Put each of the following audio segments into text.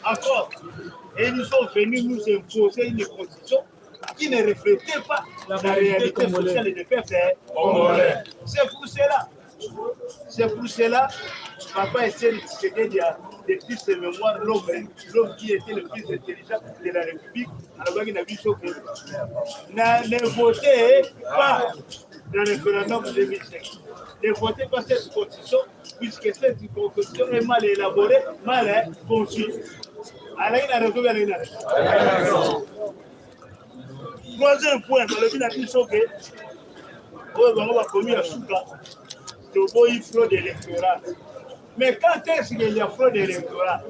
encore. Et nous sommes venus nous imposer une constitution qui ne reflétait pas la réalité sociale des peuples congolais. C'est pour cela, Papa Etienne Tshisekedi a, depuis ses mémoires, l'homme qui était le plus intelligent de la République, alors qu'il a vu ne votez pas dans le référendum de 2005. Ne votez pas cette constitution, puisque cette constitution est mal élaborée, mal conçue. Alors il a raison. Troisième point, dans le but d'admission que on va commis à Souka, c'est une fraude électorale. Mais quand est-ce qu'il y a fraude électorale?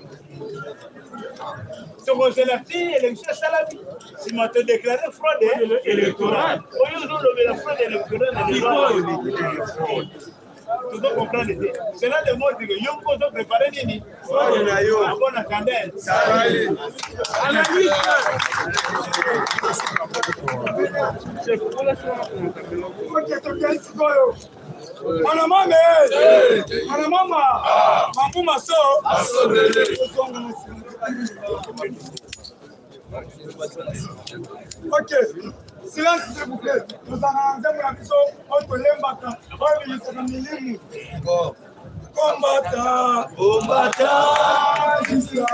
C'est la fille élection salami. Si on te déclaré fraude électorale, on la fraude électorale. Tu dois comprendre. C'est là le mot que Yonko doit préparer Nini. On attendait. Ok, silence s'il vous plaît. Nous allons la mission entre les matins. Combattant, jusqu'à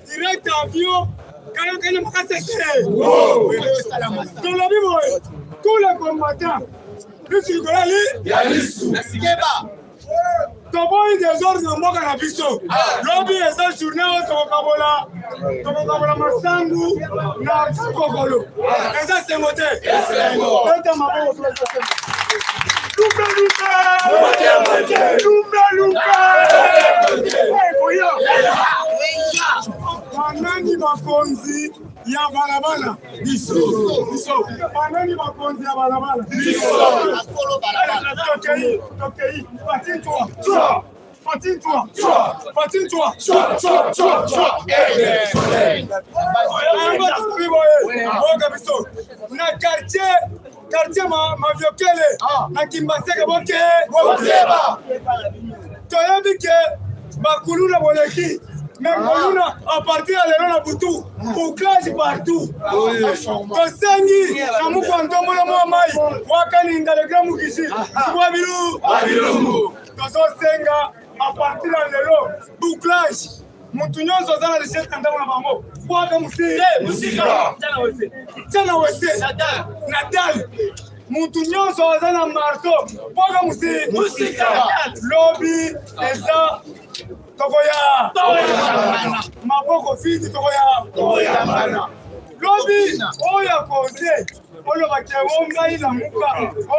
Direct avion, tous les combattants, Toboy des ordres de Moka na biso. Lobby eza journée au Tokokabola. Tokokabola masangu na Kokolo. Eza sengote. Eza mabo. Manani makonzi ya balabala. Biso. Manani makonzi ya balabala. Biso. Tokei. Patine-toi. Na quartier ma viokele na kimbaseke bokeba. Toyebi ke bakuluna boleki. Mais Koluna, à partir de là, Boutou, bouclage partout. Tosengi, Namukantomo Mamai, Wakani Ndalegram Mukishi, Wabilu, Tosenga, à partir de là, bouclage. Montunyon Zozana de Chef Kandama Bambo, Waka Musika, Tana Wese, Nadal, Montunyon Zozana Marto, Waka Musika, Lobby, Eza. Tokoya maboko fiti tokoya mana lobi oya konse olo bakewo ngai na muka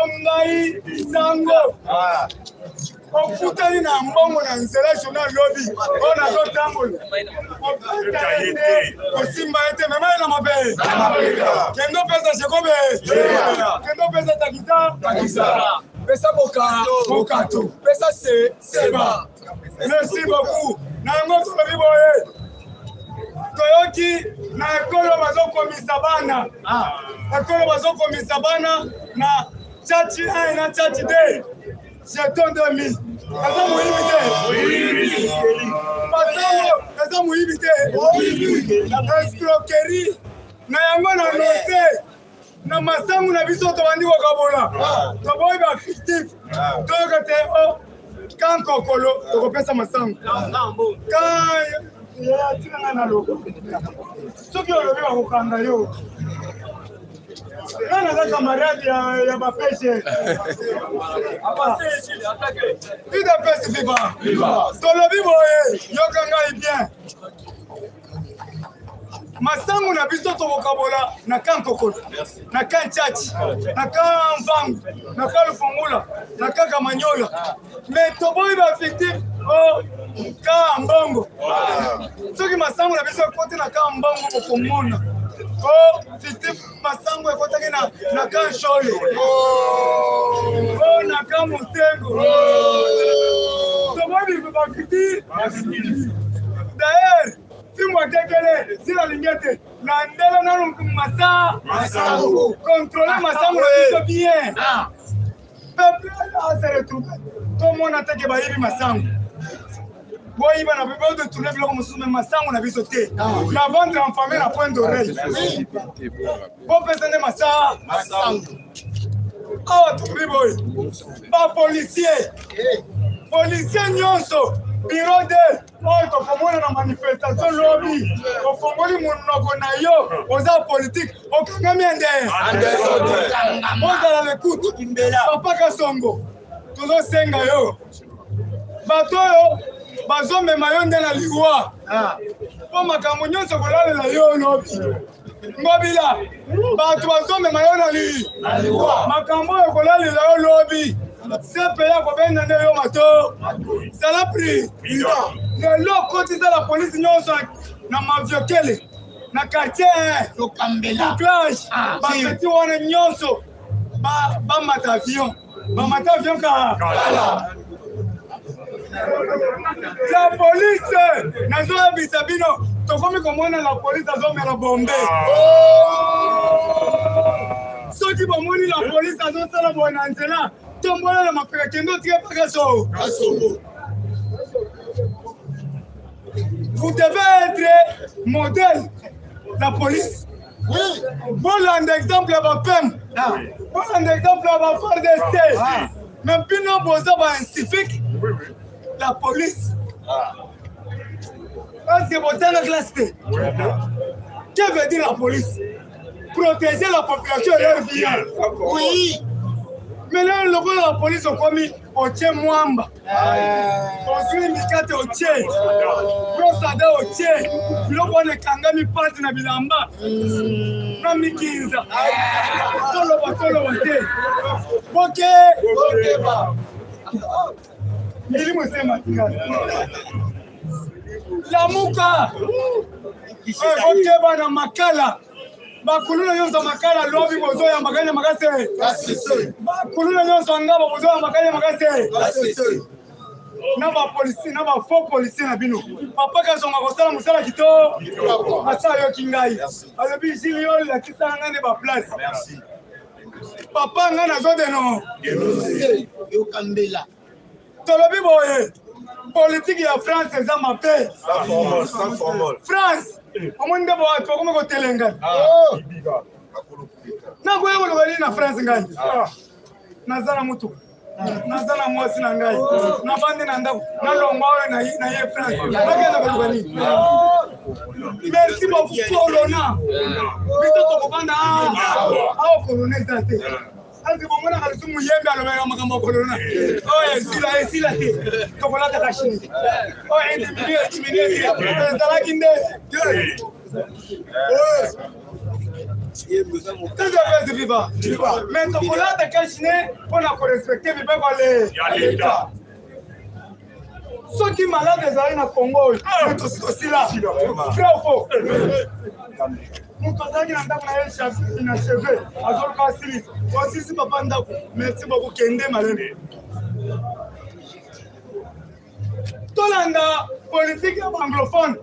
ongai sango okutani na mbongo na nzela journal lobi ona zo tambola osimba ete mema na mabe kendo pesa jekobe kendo pesa takisa pesa bokato pesa seba. Merci beaucoup. Nango Biboye. Toyoki na ekolo bazokomisa bana. Ekolo bazokomisa bana na chachi 1 na chachi 2. Jeton 2000. Kaza muhimite. Pasawo, kaza muhimite. Escroquerie. Na yango na nose. Na masangu na biso to bandi kokabola. To boy ba fictif. To te o quand Kokolo, tu repères ma sang. Quand il y a un logo. Ce qui est le mieux au Kangayo. Quand on a camarade, il y a ma pêche. Il a pêche viva. Dans le vivo, Yokanga est bien. Masangu na biso to Kabola na kan Kokolo na kan Chachi na kan Mvangu na kan Lufungula na kan Kamanyola mais to boy ba fictif o ka Mbongo soki masangu na biso kote na kan Mbongo bokomona o fictif masangu ekotaki na kan Shole o na kan Musengo to boy ba fictif d'ailleurs Fimo tekele, sila lingete, na ndela na masangu, contrôler masangu na biso bien. Peuple a se retrouver. tomona teke bayibi masango boyiba na bebe de tourner biloko mosusu même masango na biso te na vendre en famille na point d'oreille bopesa nde masango awa tokoli boye bapolisier nyonso biro de oyo tokomona na manifestation lobi ofongoli monoko na yo oza politique okangami ende ozala lekute papa Kasongo tozosenga yo bato oyo bazomema yo nde na liwa mpo makambo nyonso kolalela yo lobi ngobila bato bazomema yo na liwa makambo oyo kolalela yo lobi sepe ya kobenda nde yo mato zala pri lelo kotisa la polisi nyonso na maviokele na quartier clash bapeti wana nyonso bamata avion ka la police nazoyebisa bino tokomi komona la police azomela bombe soki bomoni la police azosala boye na nzela tombola na mapeka kendo otika paka so vous devez être modèle la police bolanda exemple ya bapem bolanda exemple ya bafardc mais bino boza bainsifique la police parce que botanga classe te que veut dire la police protéger la population et leur bien oui mais là le rôle de la police okomi otie mwamba osuli mikate otie prosada otie biloko wana ekangami pati na bilamba na mikinza toloba te bokeba elimu esema lamuka bokeba na makala bakuluna nyonso makala lobi bozoyamba kanya makase bakuluna nyonso ngaba bozoyamba kanya makase na bapolisi na bafaux policier na bino papa Kasongo kosala mosala kito asa yoki ngai alobi jili yo lakisa ngai ne baplace papa ngai nazodeno tolobi boye politique ya France eza mabe France omoni nde bato bakoma kotelengana nakoya koloba nini na France ngai naza na mutuka naza na mwasi na ngai nabandi na ndako nalongwa oyo na ye France nakenda koloba nini merci beaucoup kolona biso tokobanda awa kolona eza te asi bomona kalisumu yembe alobaka makambo ya kolona oyo esila te tokolataka chini oyo indiminue ezalaki nde tezapesi viva mais tokolataka chine mpona korespecte mibeko leta soki malade ezali na Congo oyo tosila vrai faux moto azalaki na ndako na ye na cheve azoluka asilisa osilisi papa ndako merci beaucoup kende maleme tolanda politique ya anglophone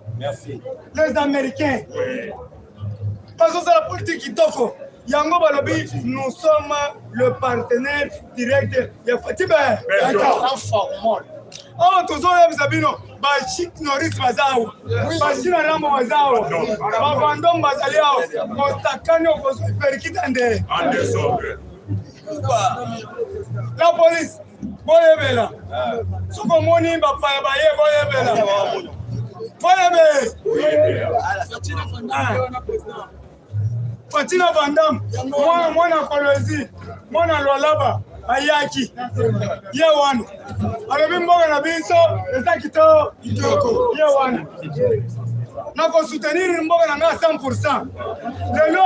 les américains bazosala politique kitoko yango balobi nous sommes le partenaire direct ya Fatibe awa tozoyebisa bino bachik noris baza awa bachina rambo baza awa bavandom bazali awa kosakani okoperikita nde la police boyebela soki omoni bapaya baye boyebela Fatina Vandam mwana Kolwezi mwana Lwalaba ayaki ye wana alobi mboka na biso eza kitoko ye wana nako soutenir mboka na nga 100% lelo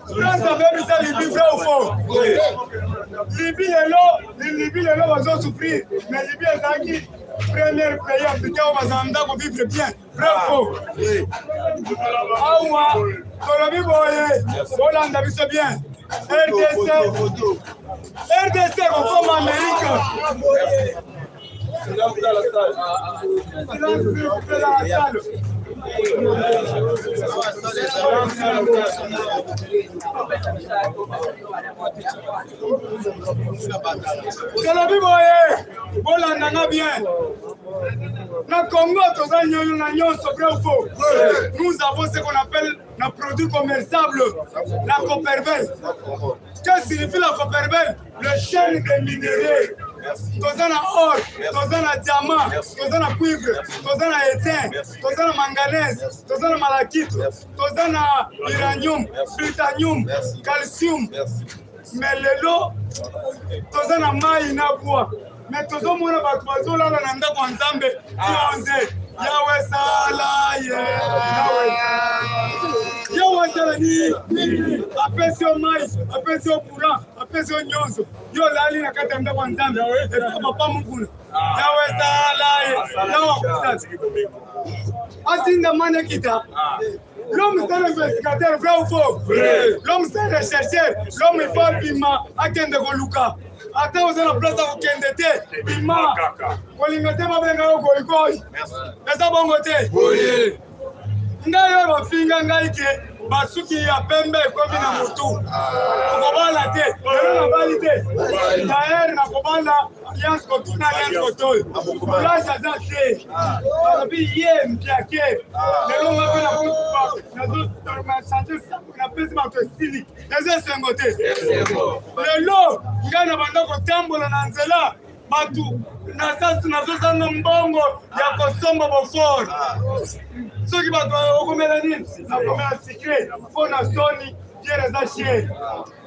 France avait mis ça Libye vrai ou faux? Libye lelo bazo souffrir mais Libye ezalaki premier pays africain où bazanda ko vivre bien vrai ou faux? Awa tolobi boye Hollande biso bien RDC comme Amérique Silence dans la salle. Silence s'il vous plaît dans la salle. Kalabi boye, bolandanga bien. Na Congo, nous avons ce qu'on appelle un produit commerçable, la Copperbel. Qu'est-ce que signifie la Copperbel? Le chêne des minéraux. Tozana or, tozana diamant, tozana cuivre, tozana étain, tozana manganèse, tozana malachite, tozana uranium, plutonium, calcium. Mais lelo, tozana mai na bois. Mais tozomona bato bazolala na ndako ya Nzambe tionze. Yawe sala ye. Yawe sala ni. Apesi yo mai, apesi yo courant, apesi yo nyonso. Yo lali na kati ya ndako ya Nzambe. Papa mukuna. Yawe sala ye. Yawe kusati. Atinda mane kita. L'homme c'est un investigateur, vrai ou faux? Vrai. L'homme c'est un chercheur. L'homme il faut bima akende koluka. Ata oza na place ya kokende te. Bima. Kolinga te babenga yo goigoi. Eza bongo te. Ngai oyo bafinga ngai ke basuki ya pembe ekomi na motu. Okobala te. Lelo nabali te. Daer nakobala Alliance Kotol na Alliance Kotol. Place aza te. Babi ye mpiake. Lelo ngako na kutupa. Nazo napesi bato esili. Eza esengo te. Lelo ngai na banda kotambola na nzela. Batu nazozanga mbongo ya kosomba bofor. Soki bato okomela nini? Nakomela secret. Mpo na soni pierre eza chien.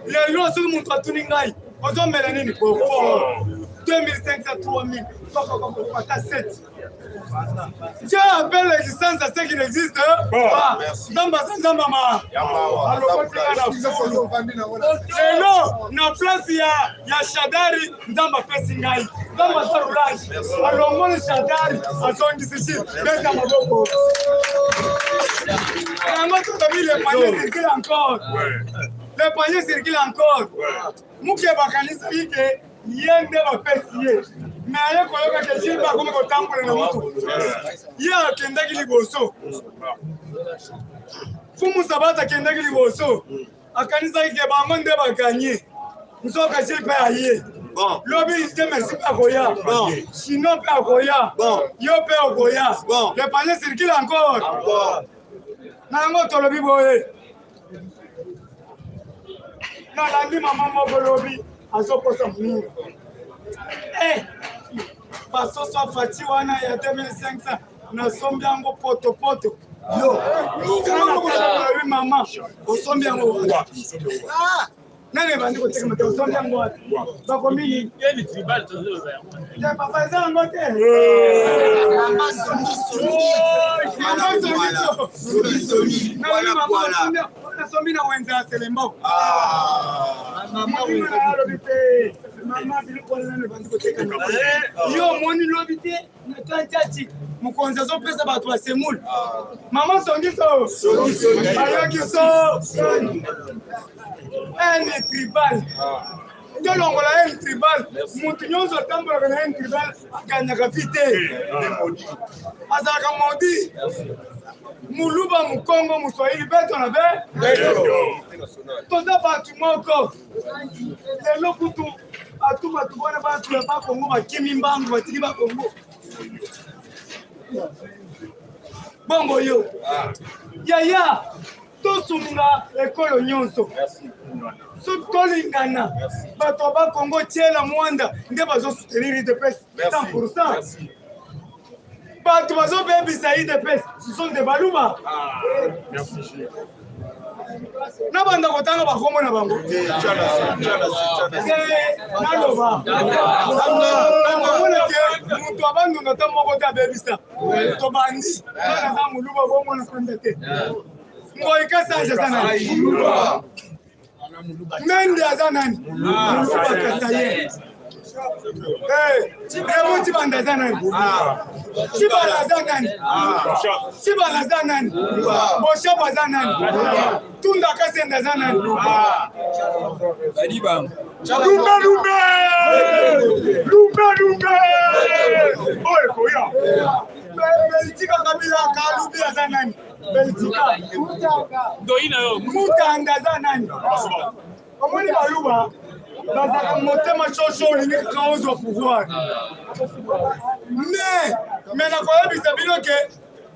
Lelo soki moto atuni ngai ozomela nini? Bofor 2500 3000 ata 7. Dieu appelle l'existence à ce qui n'existe pas. Zamba Zamba ma. Lelo na place ya Shadari Zamba pesi ngai. Zamba sarulaji. Alongole Shadari azongisi chini. Beta maboko. Nango totabi le panier circule encore. Le panier circule encore. Muke bakanisa ike yende bapesi ye. Mais aye koyoka ke jimba comme kotambola na mutu. Ye akendaki liboso. Fumu Sabata akendaki liboso. Akanisa ike bango nde bakanye. Nzoka jimba aye. Lobi ite merci pa koya. Chino pa koya. Yo pe okoya. Le panier circule encore. Nango tolobi boye. Na landi mama moko lobi azokosa mungu. Basoso afati wana ya 2500 na sombi yango poto. Yo. Mama, osombi yango wapi? Nani bandi koteka mate osombi yango wapi? Bakomi yeni tribal tozo ya. Ya papa za yango te. Mama somi. Wala kwala. Na sombi na wenza selembo. Mama wenza lobite. Mama bilikole nani bandi koteka. Yo moni lobite na tantati. Mukonza zo pesa bato ba semul. Mama songiso. Ayakiso. Un tribal. Tolongola un tribal. Mutu nyonso tambola na un tribal ganyaka vite. Azaka modi. Muluba mukongo muswahili beto na be. Toza batu moko. Lelo kutu atuma tubona batu ya ba Kongo bakimi mbangu batiki ba Kongo. Bongo yo. Yaya. Tosunga ekolo nyonso. So tolingana. Bato ba Kongo tiela mwanda nde bazo soutenir de pes 100%. Bato bazo bebisa IDPS, ce sont des baluba. Merci. Na banda kotanga bakombo na bango. Naloba. Naloba ke mutu abandu ngata moko ta bebisa. To bandi. Na za muluba bombo na kondete. Ngoi kasanje sana. Mende azanani. Muluba kasaye. Chibu chibanda zanani. Chibala zanani. Chibala zanani. Boshaba zanani. Tunda kasenda zanani. Badiba. Lumbe. oyo koya Belgique Kabila kalubi aza nani Belgique Doina yo. Mutanda aza nani omoni baluba bazaka motema chocho olingi kaka ozwa pouvoir mais nakoyebisa bino ke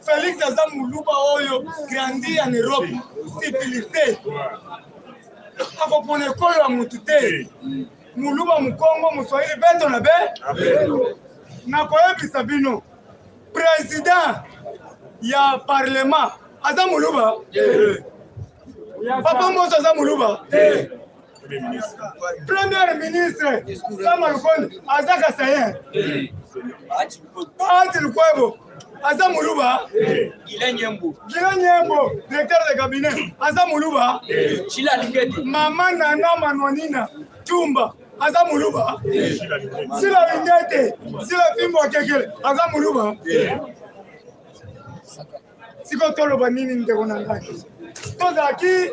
Félix aza muluba oyo grandi en Europe civilisé akopona ekolo ya mutu te muluba mukongo muswahili beto na be nakoyebisa bino président ya parlement aza muluba papa moso aza muluba premier ministre Sama Lukonde aza kasayen Ati Lukwebo aza muluba Gila Nyembo directeur de cabinet aza muluba Chila Lingeti mama Nana Manonina Tumba aza muluba Sila Lingeti Sila Fimbo Kekele aza muluba siko toloba nini ndeko na ngai tozalaki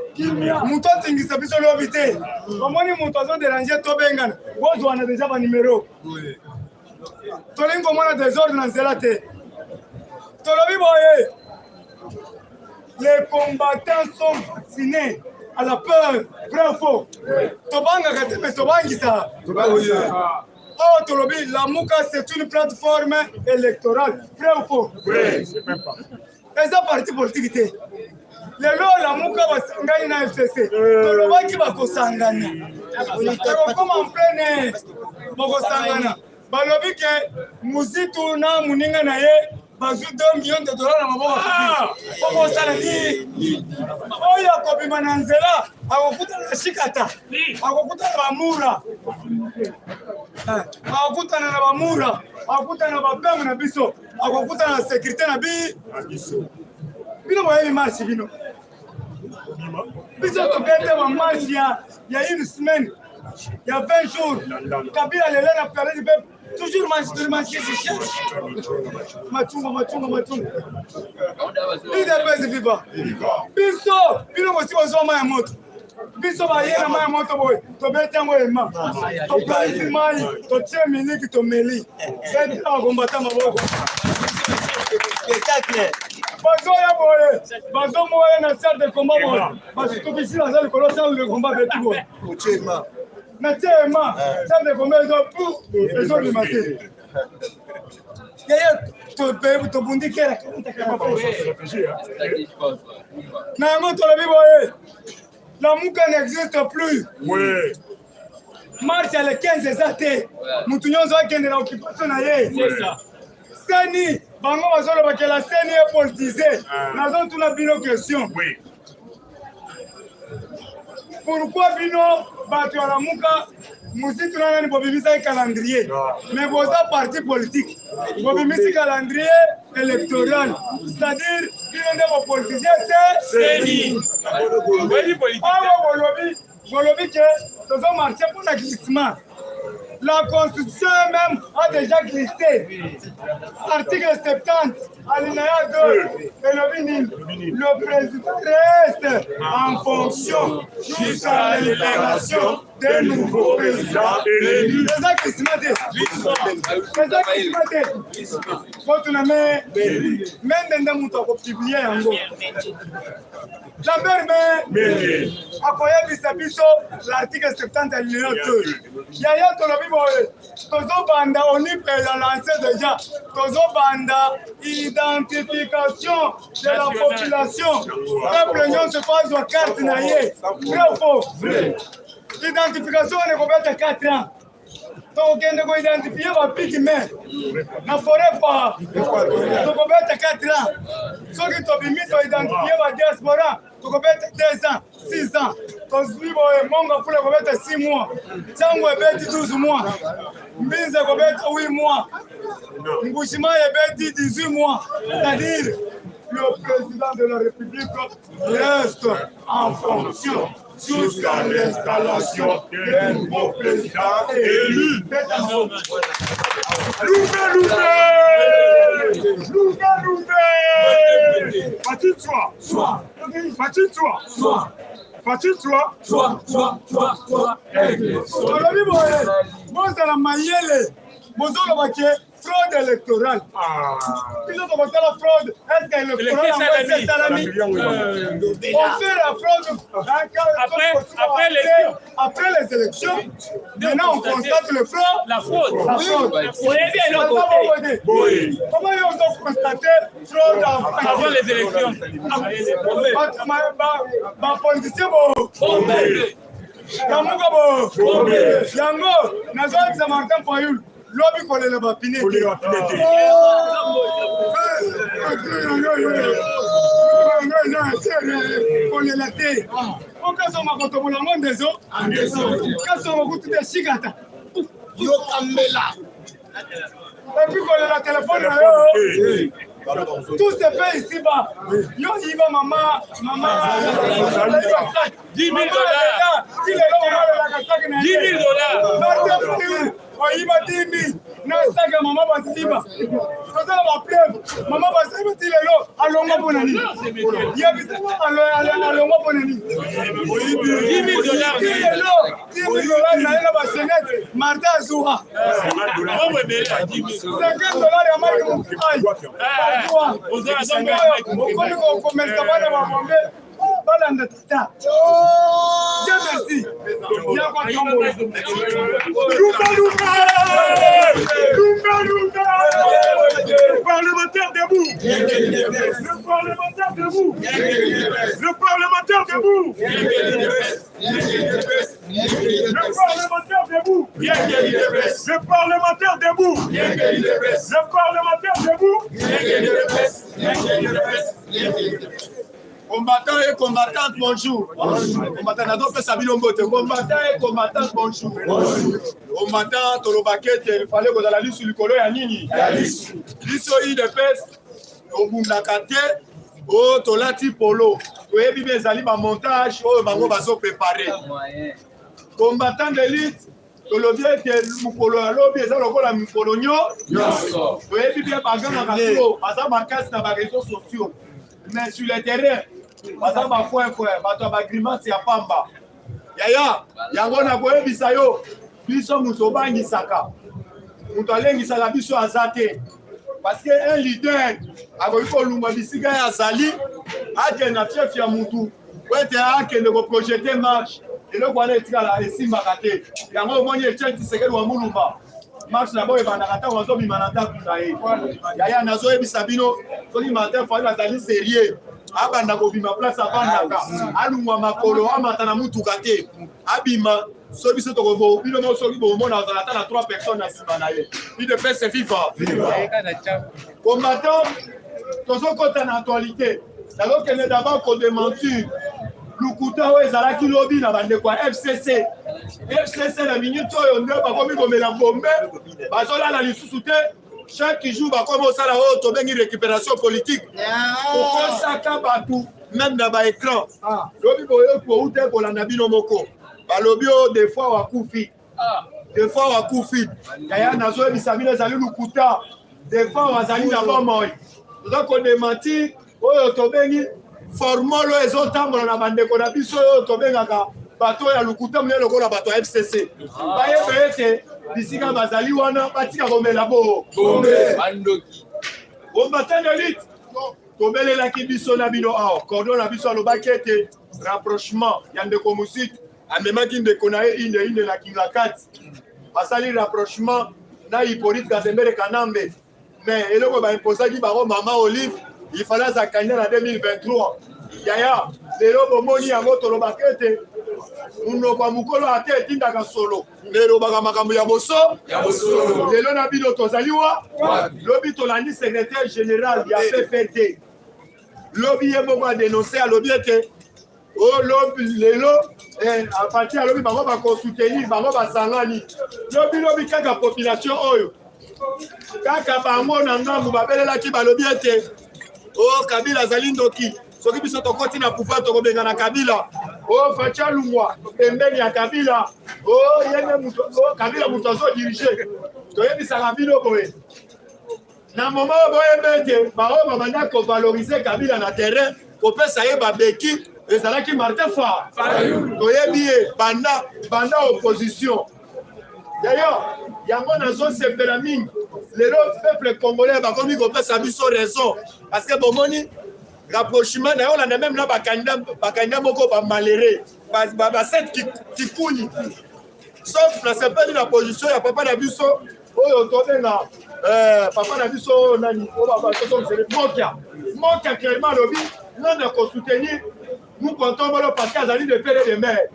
moto atingisa biso lobi te omoni moto azoderange tobengana bozwana deja banimero tolingi komona desordre na nzela te tolobi boye les combattants sont vaccinés à la peur vrai ou faux tobangaka te me tobangisa oh tolobi Lamuka c'est une plateforme électorale vrai ou faux eza parti politique te lelo Lamuka basangani na FCC tolobaki bakosangana ekokoma mpene bokosangana balobi ke muzitu na muninga na ye bazwi $2 millions na maboko bokosala ti oyo akobima na nzela akokutana na shikata akokutana na bamura akokutana na bamura akokutana na bapeme na biso akokutana na sécurité na biso bino boyebi marche bino biso tokete bamarche ya une semaine ya 20 jours Kabila lelo na palais du peuple toujours marche machunga idepesi viva biso bino mosi ozwa mai ya moto biso baye na mai ya moto boye tobeti yango ema topesi mai totie miliki tomeli sedi akombata maboko bazoya boye bazomoya na salle de combat boye basitokisi na salle de combat salle de combat beti boye na tie ema salle de combat ezobima te yeye tobundi kera na yango tolobi boye Lamuka n'existe plus. Oui. Marche à le 15 eza te mutu nyonso akende na occupation na ye seni bango bazoloba ke la seni est politisée nazotuna bino question pourquoi bino bato ya Lamuka muzitu na nani bobimisa calendrier mais boza parti politique bobimisi calendrier électoral c'est-à-dire bino nde bopolitisé seni bolobi ke tozomarche pour la glissement. La Constitution même a déjà glissé. Article 70, alinéa 2, le président reste en fonction jusqu'à l'élection des nouveaux présidents élus. C'est ça glissement. C'est ça glissement. Faut tout nommer, même dans mon temps pour publier en gros. Lambert mais akoyebisa biso l'article 70 alinéa 2 yaya tolobi boye tozobanda onipe ya lancé déjà tozobanda identification de la population peuple nyonso fazwa carte na ye vrai ou faux identification ne kobeta 4 ans tokende koidentifie bapiki me na forêt pa tokobeta 4 ans soki tobimi toidentifie badiaspora tokobeta 2 ans 6 ans tozwi boye monga fula kobeta 6 mois ntango ebeti 12 mois mbinza kobeta 8 mois mbushima ebeti 18 mois c'est-à-dire le président de la République reste en fonction jusqu'à l'installation d'un nouveau président élu. fraude électorale. Ils ont commencé la fraude. Est-ce que l'électoral c'est salami? On fait la fraude après les élections. Maintenant, on constate le fraude. La fraude. La fraude. On est bien de l'autre côté. Comment ils ont constaté fraude avant les élections? Ma politicien, bon. Yamuka bo. Yango, nazo Martin Fayul. Lobby qu'on est pas piné. On est la terre. On casse ma contre mon amant des eaux. Casse mon coup de chigata. Yo Kambela. Et puis qu'on est la téléphone. Tout se fait ici-bas. Yo, il va maman. 10 000 $. 10 000 $. Il m'a dit 10 000. Non, ça que maman va se dire. Quand ça va pleuve, maman va se dire allons pour nani. Il y a vu ça allons pour nani. 10 000 $. 10 000 $, ça va se mettre. Martin Zoura. 50 $, à Marc Moukaï. On commence à parler à Bombay. Balanda tata. Dieu merci. Il y a quoi Le parlementaire debout. Le parlementaire debout. Le parlementaire debout. Le parlementaire debout. Le parlementaire debout. Le parlementaire debout. Combattants et combattantes, bonjour. Combattants, combattants et combattantes, bonjour. Combattants, Tolobaket, il fallait que dans la liste sur le colo ya nini. Liste UDPS, au Bundakate, au Tolati Polo. Vous avez vu mes amis, ma montage, au Bango Baso préparé. Combattants d'élite, Tolobiet, Mukolo, Alobi, et ça, le col à Mukolonio. Vous avez vu bien, par exemple, à Rasuro, à ça, ma casse dans les réseaux sociaux. Mais sur le terrain, baza ba foi bato ba grimace ya pamba yaya yango na boye bisayo biso muto bangisaka muto alengisaka biso azate parce que un leader akoki kolumba bisika ya azali ake na chef ya mutu wete akende koprojete marche eloko wana etikala esimbaka te yango omoni etienne Tshisekedi wa mulumba marche na boye ebandaka ntango azobima na ndako na ye yaya nazoyebisa bino soki Martin Fayulu azali sérieux abanda kobima place abandaka alungwa makolo amata na mutuka te abima so biso tokobo bino mo soki bomona azala ata na 3 personnes na nsima na ye UDPS viva combattant tozokota na actualité nazokende d'abord kodémentir lukuta oyo ezalaki lobi na bandeko ya FCC na minute oyo nde bakomi komela bombe bazolala lisusu te chaque jour bakomi osala oyo tobengi récupération politique okosaka bato même na baécran lobi boyo kouta kolanda bino moko balobi oyo des fois wakufi yaya nazoyebisa bino ezali lukuta des fois wazali na bomoi toza kodémentir oyo tobengi formolo ezotambola na bandeko na biso oyo tobengaka bato ya lukuta mune lokola bato ya FCC bayebe ete bisika bazali wana batika komela bo combattant d'élite tobelelaki biso na bino awa cordon na biso alobaki ete rapprochement ya ndeko Musiti amemaki ndeko na ye ine na kinga kati basali rapprochement na Hippolyte Kazembere Kanambe mais eloko baimposaki bango mama Olive il fallait sa candidat en 2023. Yaya, lelo bomoni yango tolobaki ete munoko ya mukolo ate etindaka solo nelobaka makambo ya boso lelo na bino tozali wa lobi tolandi secrétaire général ya PPT lobi ye moko adénonce alobi ete lobi lelo a partir alobi bango bakosoutenir bango basangani lobi kaka population oyo kaka bango na ngambu babelelaki balobi ete Kabila azali ndoki soki biso tokoti na pouvoir tokobenga na Kabila Facha Lungwa pembeni ya Kabila yene muto Kabila muto azo diriger toyebisaka bino boye na moment boye bete bao babanda ko valoriser Kabila na terrain kopesa ye babeki ezalaki Martin Fayulu toyebi ye banda opposition d'ailleurs yango nazo sepela mingi Le peuple congolais va comme il comprend sa biso raison parce que bomoni rapprochement na on a même là bakanda moko ba maléré ba set qui kuni sauf na c'est pas la position ya papa na biso oyo tobenga papa na biso nani o ba so c'est mokia clairement lobi non de soutenir nous comptons parce qu'il y a des pères et des mères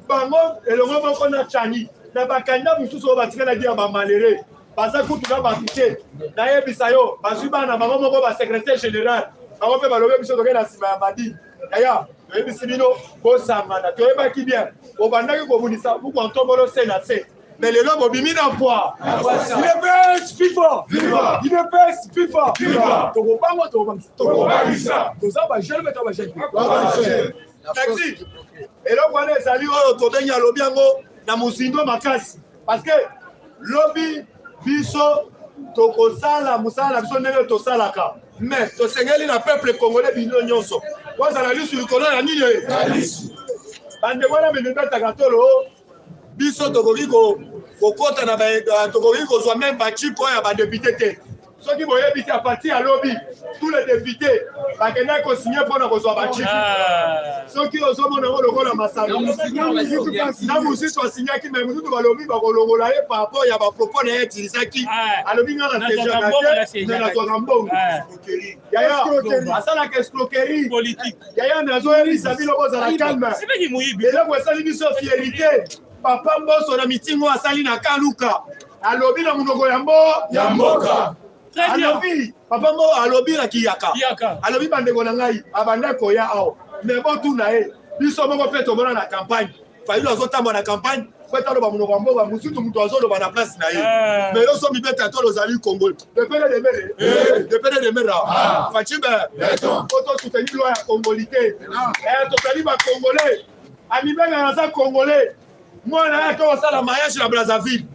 bango elongo moko na chani na bakanda mususu o batika na dia ba maléré parce que tout va piquer na yebisa yo basuba na bango moko ba secrétaire général bango pe balobe biso to na sima madi yaya yebisi bino bo samana to yeba ki bien o bandaki ko bunisa buku antombolo sena se mais le lobo bimi na poa il est best FIFA viva il est best FIFA viva to ko bango to ko bagisa to za ba jeune to ba jeune taxi eloko wana ezali oyo tobengi alobi yango na musindo makasi parce que lobi biso tokosala musala biso ndenge tosalaka mais tosengeli na peuple congolais bino nyonso wazala lisu likolo ya nini bandeko wana bendetaka tolo biso tokoki kokota na tokoki kozwa même bachipo ya badepute te soki boyebi te à partir ya lobi tous les députés bakendaki kosigné mpona kozwa bachipo soki ozomona ngo lokola masano na mosusu asignaki me mosusu balobi bakolongola ye par rapport ya bapropos na ye etilisaki alobi nga na sejaka te me nazwaka mbongo yaya asalaka escroquerie yaya nazoyebisa bino bozala calme eloko esali biso fierité papa mboso na mitingo asali na kaluka alobi na monoko ya mboka alobi papa mbo alobi na kiyaka alobi bandeko na ngai abanda koya awo me botuna ye biso moko mpe tomona na campagne fayilo azotamba na campagne po etaloba monoko ya mboka mosusu moto azoloba na place na ye me yo so mibeta tolo ozali congolais depende de mere facibe po tosoutenir loi ya congolité tozali bacongolais amibengaka aza congolais mwana yake osala mariage na Brazzaville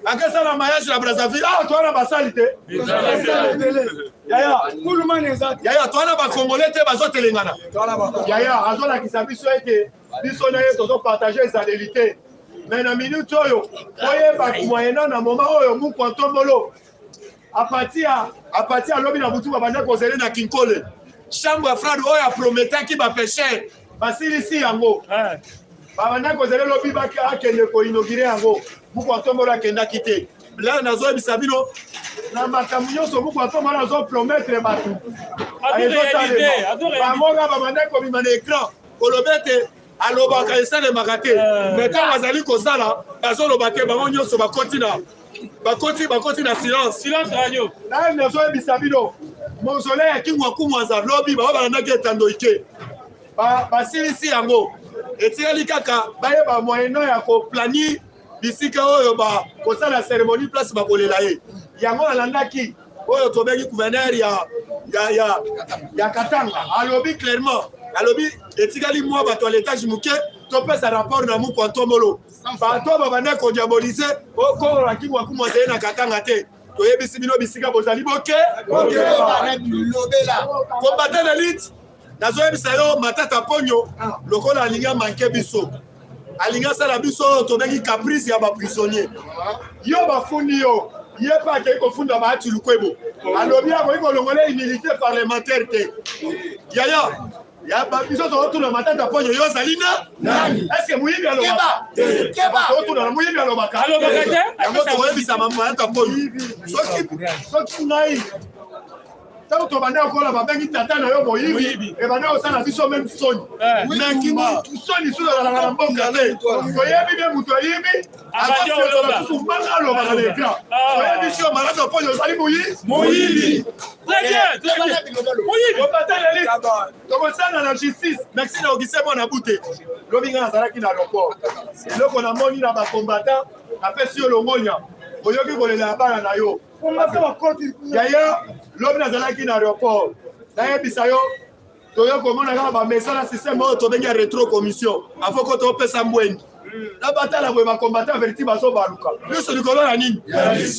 akesala mariage na Brazzaville toana basali te yaya toana bacongolais te bazotelengana yaya azolakisa biso ete biso na ye tozopartage ezaleli te me na minute oyo oyeba moyena na moma oyo mukwantombolo apati ya lobi na butu babanda kozele na kinkole chambre ya frade oyo aprometaki bapesher basilisi yango babanda kozele lobi akende koinogire yango mukwantombolo akendaki te la nazoyebisa bino na makambo nyonso mukwantombolo azoprometre bato bamonga babanda kobima na écran kolobi ete alobaka esalemaka te me ntango azali kosala bazoloba te bango nyonso bakoti na silence radio naye nazoyebisa bino mozole ya kingwakumwaza lobi bao balandaki etando ike basilisi yango etikali kaka bayeba moyeno ya koplani bisika oyo kosala cérémonie place bakolela ye yango alandaki oyo tobengi gouverneur ya Katanga alobi clairement alobi etikali mwa bato ya l'étage moke topesa rapport na mukwantombolo bato babanda kodiabolize okolola kingwakumwaza ye na Katanga te toyebisi bino bisika bozali boke combattant élite nazoyebisa yo Matata Ponyo lokola alingi amanke biso alingi asala biso oyo tobengi caprice ya baprisonnier yo bafundi yo ye pa akei kofunda baati lukwebo alobi akoki kolongola immunité parlementaire te yaya biso tokotuna Matata Ponyo yo ozali nani eske moyibi alobaka tokotuna na moyibi alobaka te yango tokoyebisa Matata Ponyo soki ngai tango tobanda kola babengi tata na yo moyibi ebanda osala biso même soni soni susu ezalaka na mboka te toyebi bie moto oyibi akosusu mbanga alobaka na ekran toyebi sio Matata Ponyo ozali moyibi tokosala na justice merci na Augustin mwana bute lobi nga azalaki na aéroport eloko namoni na bacombattant apesi yo longonya oyoki kolela ya bana na yo yaya lobi nazalaki na aéroport nayebisa yo toyo komona kaka bamesala système oyo tobengi ya rétro commission afoko topesa mbwengi na batala boye bacombattant veriti bazobaluka biso likolo ya nini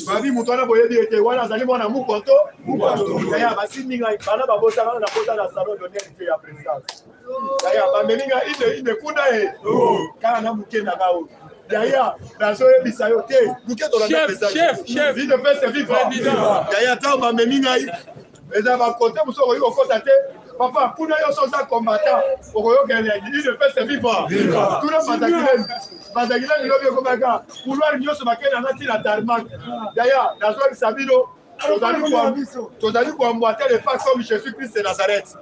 babi moto wana boyebi ete wana azali mwana mukonto yaya basimbi ngai bana babotaka na bota na salon d'honneur ya présidence yaya bamelinga ine kuna kaka na moke na kao Yaya, nazoyebisa yo te. Chef. Vie de paix, c'est vivre. Yaya, tant ma memingai. Les avancés, vous serez au côté. Papa, pour nous, nous sommes combattants. Pour nous, vie de paix, c'est vivre. Tout le monde, Bazagila, il a vu comme un gars. Pour nous, nous sommes à la tarmac. Yaya, nazoyebisa Sabino. Tu as dit qu'on emboîtait les pas comme Jésus-Christ de Nazareth.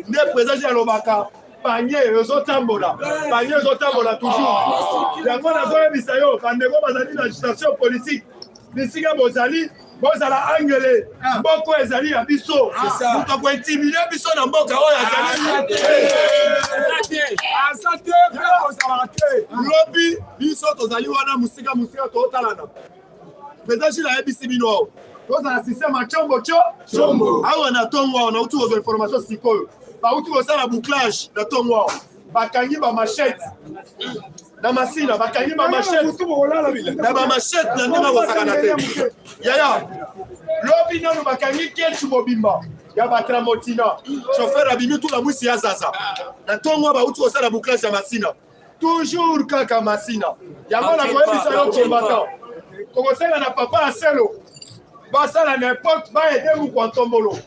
Né présent à l'Obaka. Panier, les autres tambola. Panier, les autres tambola toujours. Il y a quoi dans le Bisayo, quand les gens ont l'agitation politique, les Siga Bozali, Bozala Angele, Boko Ezali à Bisso. C'est ça. Nous avons intimidé Bisso dans Boka. Lobby, Bisso, Tozali, Wana, Musiga, Totalana. Présent à la Bissimino. Nous avons un système à Chombo. On a Tongo, on a autour de l'information psycho. Bauti kosala bouclage na tongo bakangi ba machette na masina bakangi ba machette na ba machette na ndima kosaka na te yaya lobi nanu bakangi ketu mobimba ya batramotina chauffeur abimi tout la mwisi ya zaza na tongo bauti kosala bouclage ya masina toujours kaka masina yango na koyebisa yo combattant kokosala na papa aselo basala na époque ba aider mu kwa tombolo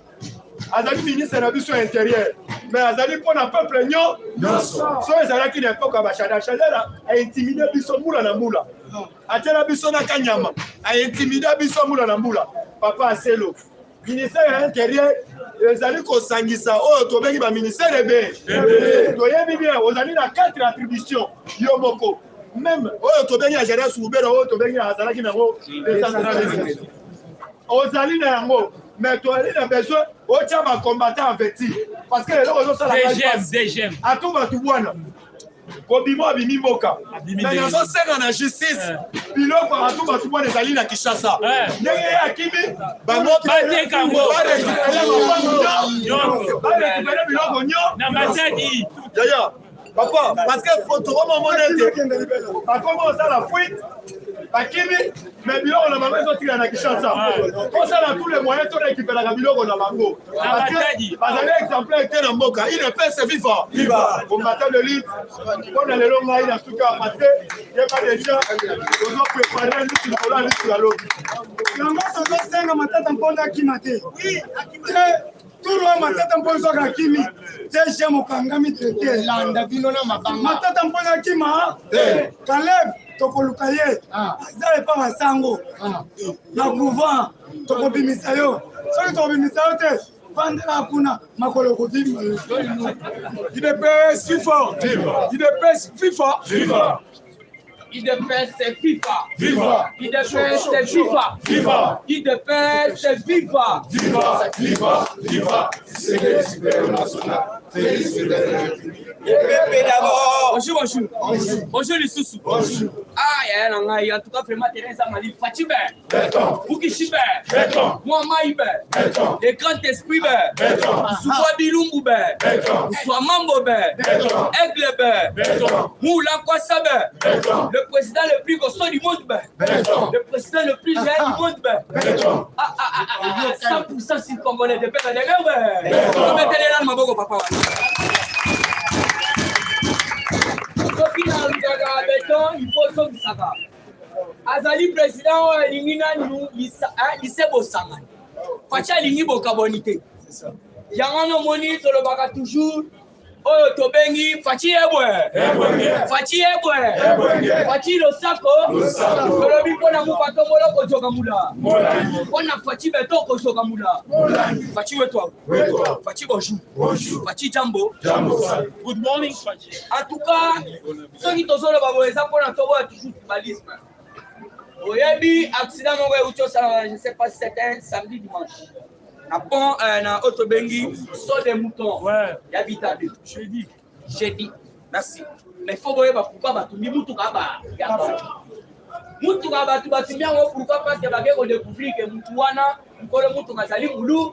azali ministre na biso intérieur mais azali mpona peuple nyonso so ezalaki na époque ya bachada chadela aintimide biso mbula na mbula atiela biso na kanyama aintimide biso mbula na mbula papa aselo ministère ya intérieur ezali kosangisa oyo tobengi baministère ebe toyebi bien ozali na 4 attribution yo moko même oyo tobengi ya gérance ubera oyo tobengi azalaki nango décentralisé ozali na yango mais tu as besoin de combattre en petit. Parce que les gens sont DGM. À tout va tout voir. Kobimo abimi mboka. Mais nous sommes en justice. Piloko à tout va tout voir les alliés à Kinshasa. Ndenge akimi bango Bate Kango. Récupérer biloko nyo. Na Matadi. D'ailleurs, papa, parce que faut tout remonter. Par comment ça la fuite? Bakimi, mais biloko na bango ezotila na Kinshasa. Kosala tous les moyens to récupérer la biloko na bango. Parce que bazali exemplaire était na mboka, il ne peut se vivre. Viva. Combattant de lutte. On a les longs mailles dans suka parce que il y a pas déjà on a préparé nous sur la lutte à l'autre. Yango tozo senga matata mponda kimate. Oui, tout le matata mponzo ka kimi. Déjà mokangami traité landa bino na mabanga. Matata mponda kima. Caleb tokoluka ye azala epa masango na couvent tokobimisa yo soki tokobimisa yo te vandela kuna makolo kovimba idps fifa idps fifa FIFA. IDPS c'est FIFA. Viva. IDPS c'est FIFA. Viva. IDPS c'est FIFA. Viva. Viva. Viva. C'est le super national. Bonjour les sous-sous. Ah, en tout cas, vraiment, Thérèse Amali, Fatibé, Boukishibe, moi Maïbe, les grands esprits, Soua Bilumboube, Soua Mambobe, Aiglebe, Moula Kwassabe, le président le plus costaud du monde, le président le plus jeune du monde, 100% si Congolais de paix de guerre, mettez-les là, ma bogo, papa. Il faut son saka. Azali président lingina nous lisebo sangani. Facha lingi bokabonité. Yango no moni to le baka toujours. Oyo tobengi fachi ebwe. Fachi ebwe. Fachi lo sako. Lo bipona mu patomolo ko joka mula. Ona fachi beto ko joka mula. Fachi wetwa. Fachi bonjour. Fachi jambo. Good morning, Fachi. En tout cas, ceux qui sont sur le babo, ça pour toujours tribalisme. Oyebi accident mon je ne sais pas si c'était samedi dimanche. Na pont na Otobengi sur des moutons. Ouais. Il y a vitade. Jeudi. Merci. Mais faut voir pourquoi batumbi mutu kaba. Mutu kaba tu batumbi ngo pourquoi parce que bageko découvrir que mutu wana nkolo mutu mazali mulu.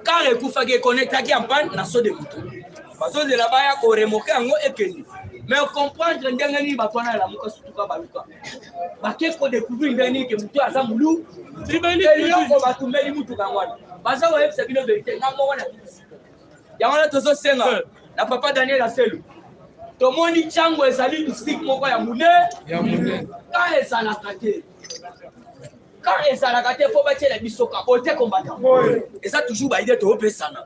Car ekufa ke connecta ki en panne na so de mutu. Parce que là-bas ya ko remoquer ngo ekeni. Mais comprendre ndenge ni batwana la muka sutuka baluka. Bake ko découvrir ndenge que mutu aza mulu. Tribali ko batumeli mutu kangwana. Baza wa yebisa bino vérité ngamo wana. Yango tozo senga na papa Daniel Aselu. tomoni ntango ezali mystique moko ya mune quand ezalaka te quand ezalaka te fo batiela biso kabote kombata eza toujours baide toopesana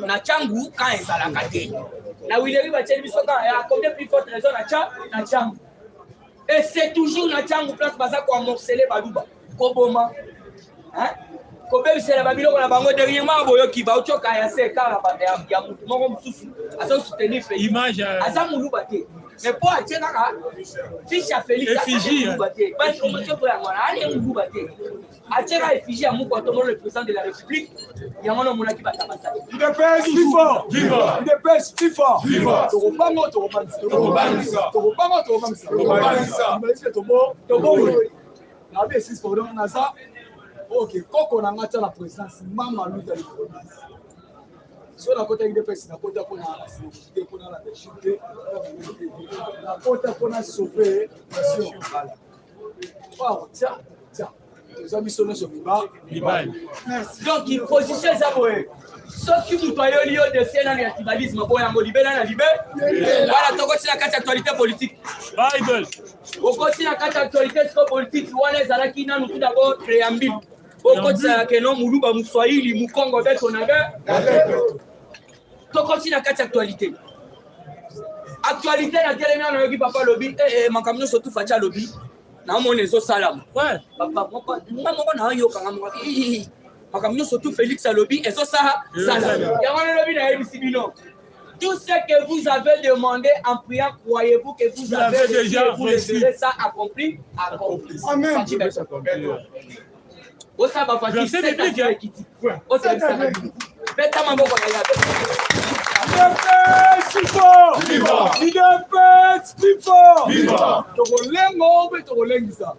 na ntangu quand ezalaka te na wileri batieli biso ya combien plus forte raison na ntangu et c'est toujours na ntangu place baza koamorcele baluba koboma kobebisela babiloko na bango dernièrement boyoki baotyoka ya se kaka ya mutu moko mosusu aza soutenir Félix aza moluba te mais po atie kaka fiche ya Félix moluba te bainformation po yango wana ali moluba te atie kaka effigie ya moko atomolo le président de la République yango namonaki batabasali ok, koko na ngata la présidence mama luta likolo. So na kota IDPS na kota pona sécurité pona la Belgique na kota pona sauver nation ngala. Wow, tiens. Les amis sont sur Liban. Donc il position ça boye. Soki mutu ayoli yo de sena ya tribalisme boya ngo libela na libe. Voilà tokoti na kati actualité politique. Bible. Okoti na kati actualité politique wana ezalaki nanu tout d'abord préambule. Okotisa ke no muluba muswahili mukongo beto na be tokoti na kati actualité na telena na yoki papa lobi makamno surtout facha lobi na mona ezo salama papa moko na yo kanga moko makamno surtout Félix alobi ezo salama ya wana lobi na yebisi bino tout ce que vous avez demandé en priant, croyez-vous que vous avez déjà vous verrez ça accompli. Amen. Osaba fati c'est la kiti. Osaba beta maboko na yabe. Viva! Togolengo betolengisa.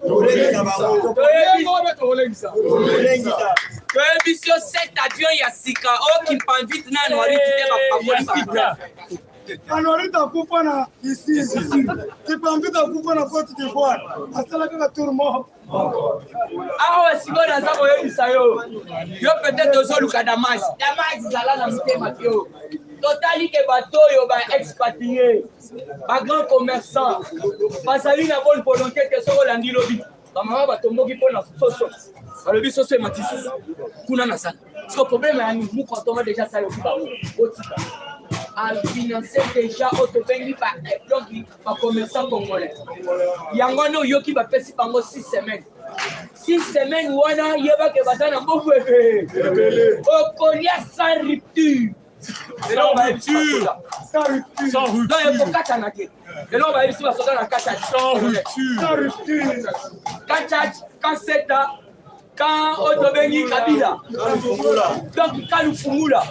Que mission 7 avions ya sika o qui m'invite na nori tite ba Anorita kufa na ici. Kipambita kufa na Côte d'Ivoire. Asala kaka tourment. Ah siko na zabo yo bisayo. Yo peut-être ozoluka Damas. Damas zala na mutema kyo. Totali ke bato yo ba expatrié. Ba grand commerçant. Basali na bonne volonté que so landi lobi. Ba mama batomboki pona soso. Balobi soso matisi. Kuna na sana. Ce problème ya ni muko toma déjà ça yo ba. Otika. À financer déjà autobengli par donc par commerçant congolais. Yangono yoki ba pesi bango 6 semaines. 6 semaines wana yeba ke batana mbovu ebe. Okolia sans rupture. Sans rupture. Donc il faut katana ke. Et là on va ici va sortir la katana sans rupture. Quand c'est quand autobengli Kabila. Donc Kalufumula.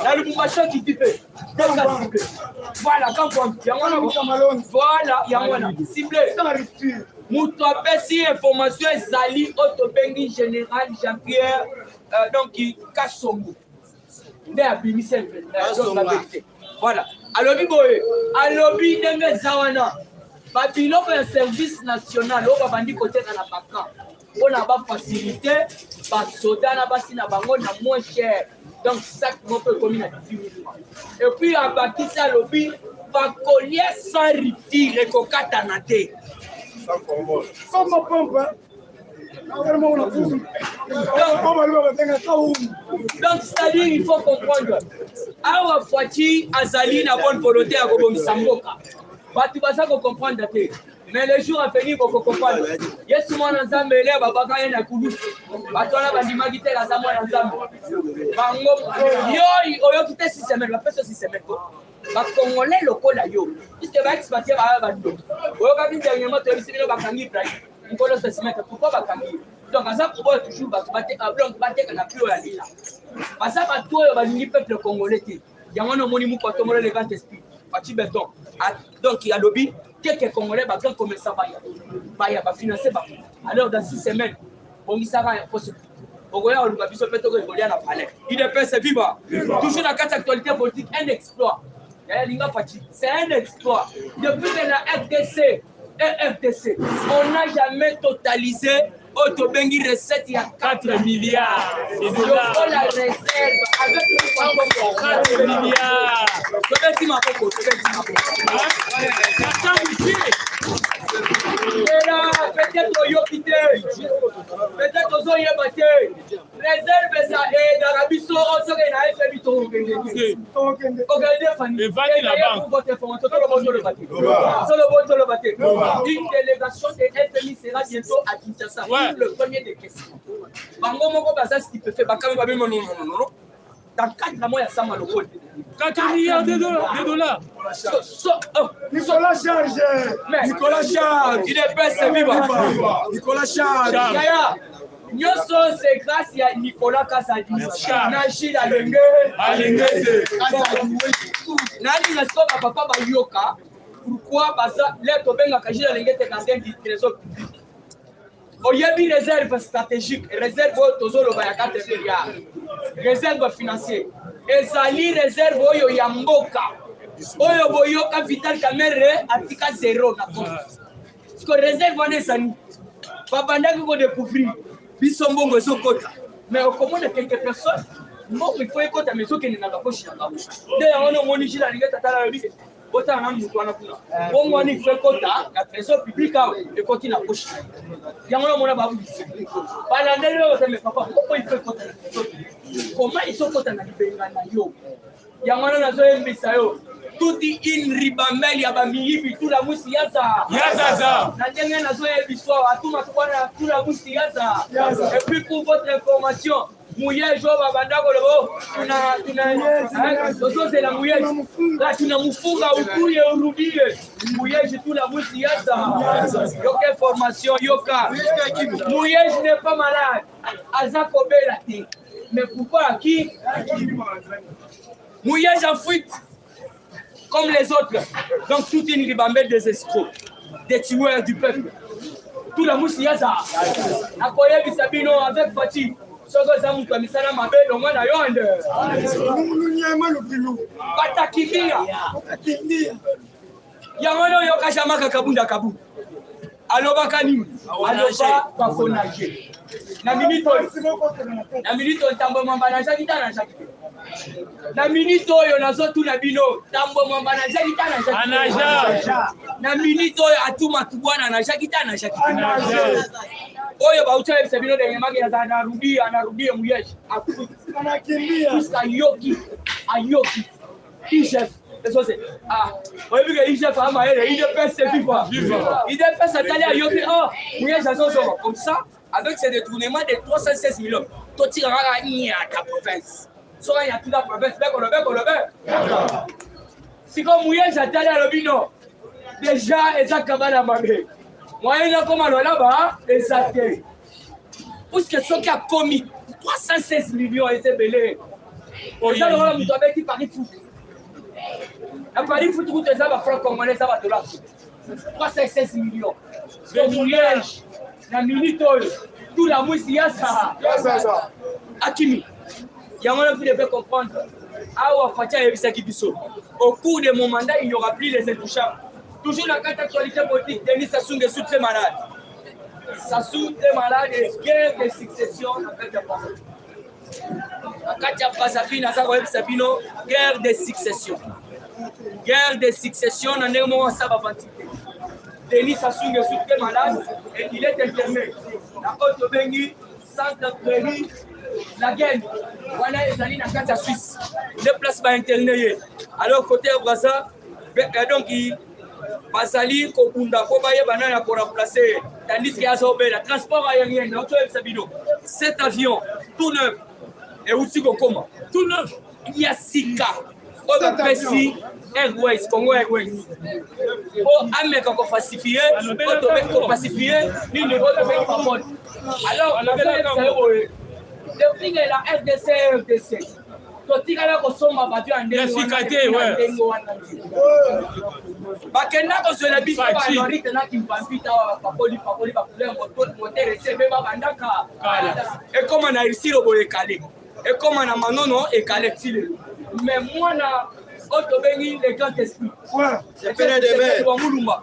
La Lubumbashi qui type. Voilà, quand voilà, Yangwana, ciblé. Moutou apesi information ezali autobengi général Jean-Pierre donc Kasongo. Né à Bimisel. Voilà. Alobi boye, alobi ndenge zawana. Ba biloko ya service national o babandi côté na bakan. On a pas facilité ba soda na basi na bango na moins cher. Donc, chaque mot peut communiquer à 10 000 francs. Et puis, à Bakissa Lobby, va collier sans rupture et kokata nate. Sans ma pompe, donc, c'est-à-dire, il faut comprendre. Awa Fouati, Azali, na bonne volonté à Gobomi Samboka. Tu vas comprendre. Mais le jour à venir, vous comprenez. Yes, moi, nous avons mêlé, Babaka, et Nakoulou. Batona, Bandimagite, la Samoa, ensemble. Yo, quitté 6 semaines, la personne 6 semaines. Parce qu'on est le col à yo. Puisque va expatrier à Bando. Vous avez dit dernièrement, tu as vu le Bakangi, il faut le se mettre. Pourquoi Bakangi? Donc, à ça, on va toujours battre un blanc, battre un peu à l'île. Parce que toi, on va dire peuple congolais. Il y a un monument pour tomber le grand esprit. Parti béton. Donc, il y a lobby. Quelques Congolais va commencer à financer. Alors, dans 6 semaines, on y sera un poste. On va avoir un peu de la palais. Il est viva. Toujours dans 4 actualités politiques, un exploit. C'est un exploit. Depuis que la FDC et FDC, on n'a jamais totalisé Auto bengi recette il y a 4 milliards de Je dollars. prends la réserve avec le 4 milliards. Tobeti maboko, tobeti maboko. Attends, monsieur. Et là, peut-être Yokite, peut-être Ozoyebate, réserve ça et d'Arabie Saoudite, et na FMI to Regardez Fanny. Mais va dire la banque. Pour votre information, une délégation de FMI sera bientôt à Kinshasa pour le premier des questions. Bango moko baza ce qu'il peut faire, bakame babe non. Dans 4 mois, il y a ça malheureux. 4 milliards de dollars. Nicolas Charge. Nicolas Charge. Il est bête, c'est vivant. Nicolas Charge. Yaya, nyonso c'est grâce à Nicolas Kasadi. Nashi la lenge. Nani nasko papa bayoka. Pourquoi parce que les tobenga kaji la lenge te gardien du trésor public. Oyebi réserve stratégique, réserve tozolo ba ya 4 milliards. Réserve financière. Ezali réserve oyo ya mboka. Oyo boyoka Vital Kamerhe atika 0 na compte. Parce que réserve on est sani. Babanda ko découvrir biso mbongo ezokota. Mais au commun de quelques personnes, mbongo il faut ekota mais soki na kaposhi na kapo. D'ailleurs on moni jila lingeta tala lobi. Ota na mutu wana kuna. Bongo ani il faut ekota na trésor public et koti na poche. Yango mona babu. Balandelo te me papa, pourquoi il faut ekota? Comment ils sont kota na libenga na yo? Yango na zo embisa yo. Tout in ribamel ya ba miyibi tout la musi yaza. Yaza. Na ndenge na zo embiswa atuma tukwana tout la musi yaza. Et puis pour votre information, Mouye jo babanda ko lebo tuna zozo c'est la mouye là tuna mufunga ukuye urubie mouye tout la musi yaza. Yoka formation yoka. Mouye je n'est pas malade. Aza kobela te. Mais pourquoi qui Mouye en fuite comme les autres. Donc toute une ribambelle des escrocs, des tueurs du peuple. Tout la moussiaza. Akoye bisabino avec Fati. Sogo zamu kamisana mabelo mwana yonde. Batakimbia. Yangono yokashama kakabunda kabu. Aloba nini? Aloba bakonaje. Na minito tambo mambana zakita na zakita. Na minito oyo nazotu na bino tambo mambana zakita na zakita. Na minito oyo atuma tubwana na zakita na zakita. Oyo baucha ebisa bino de nyamage anarudia muyeshi. Anakimbia. Puisque ayoki. Chef. Eso c'est oyebi ke chef ama ele il pèse vivant. Il pèse tali ayoki muyeshi azozo comme ça. Avec ces détournements de 316 millions, tu tires à ta province. Soit il y a toute la province, si comme Mouye, j'attendais à l'obino, déjà, et ça, cabane à mamé. Moi, il y a comme là-bas, et ça, puisque ce qui a commis 316 millions, et c'est belé. Et ça, nous avons dit Paris foot. À Paris foot, tout ça va franc congolais, ça va te là. 316 millions. Donc, Mouye, na minute tout la mousse yasa Akimi yango vous devez comprendre awa fatia yebisa kibiso au cours de mon mandat il n'y aura plus les intouchables toujours la carte actualité politique Denis Sassou Nguesso très malade et guerre de succession avec la carte Brazzaville na sako yebisa bino guerre de succession na ndenge mo sa bavantité Denis Sassou Nguesso très malade et il est interné. La côte Bengi, Centre Prérie, la Gaine, voilà les alliés dans la Suisse. Les places pas internées. Alors côté Brazza, donc il Basali, Kokunda, Kobaye, Banana pour remplacer. Tandis qu'il y a le transport aérien, cet avion, tout neuf. Et aussi comment tout neuf. Il y a 6 cas. Pessi Airways, Congo Airways. Oh, Amérique qu'on falsifié, qu'on pacifié, ni le vote avec pas bon. Alors, depuis la RDC, tu as la somma battu en deux. Bakenda ko se la biso ba lori tena kimpambita papoli moteur recebe ba bandaka. Et comme on a réussi le boye calé. Et comme on a manono et calé tile. Mais moi na Otobeni les grands esprits. Ouais.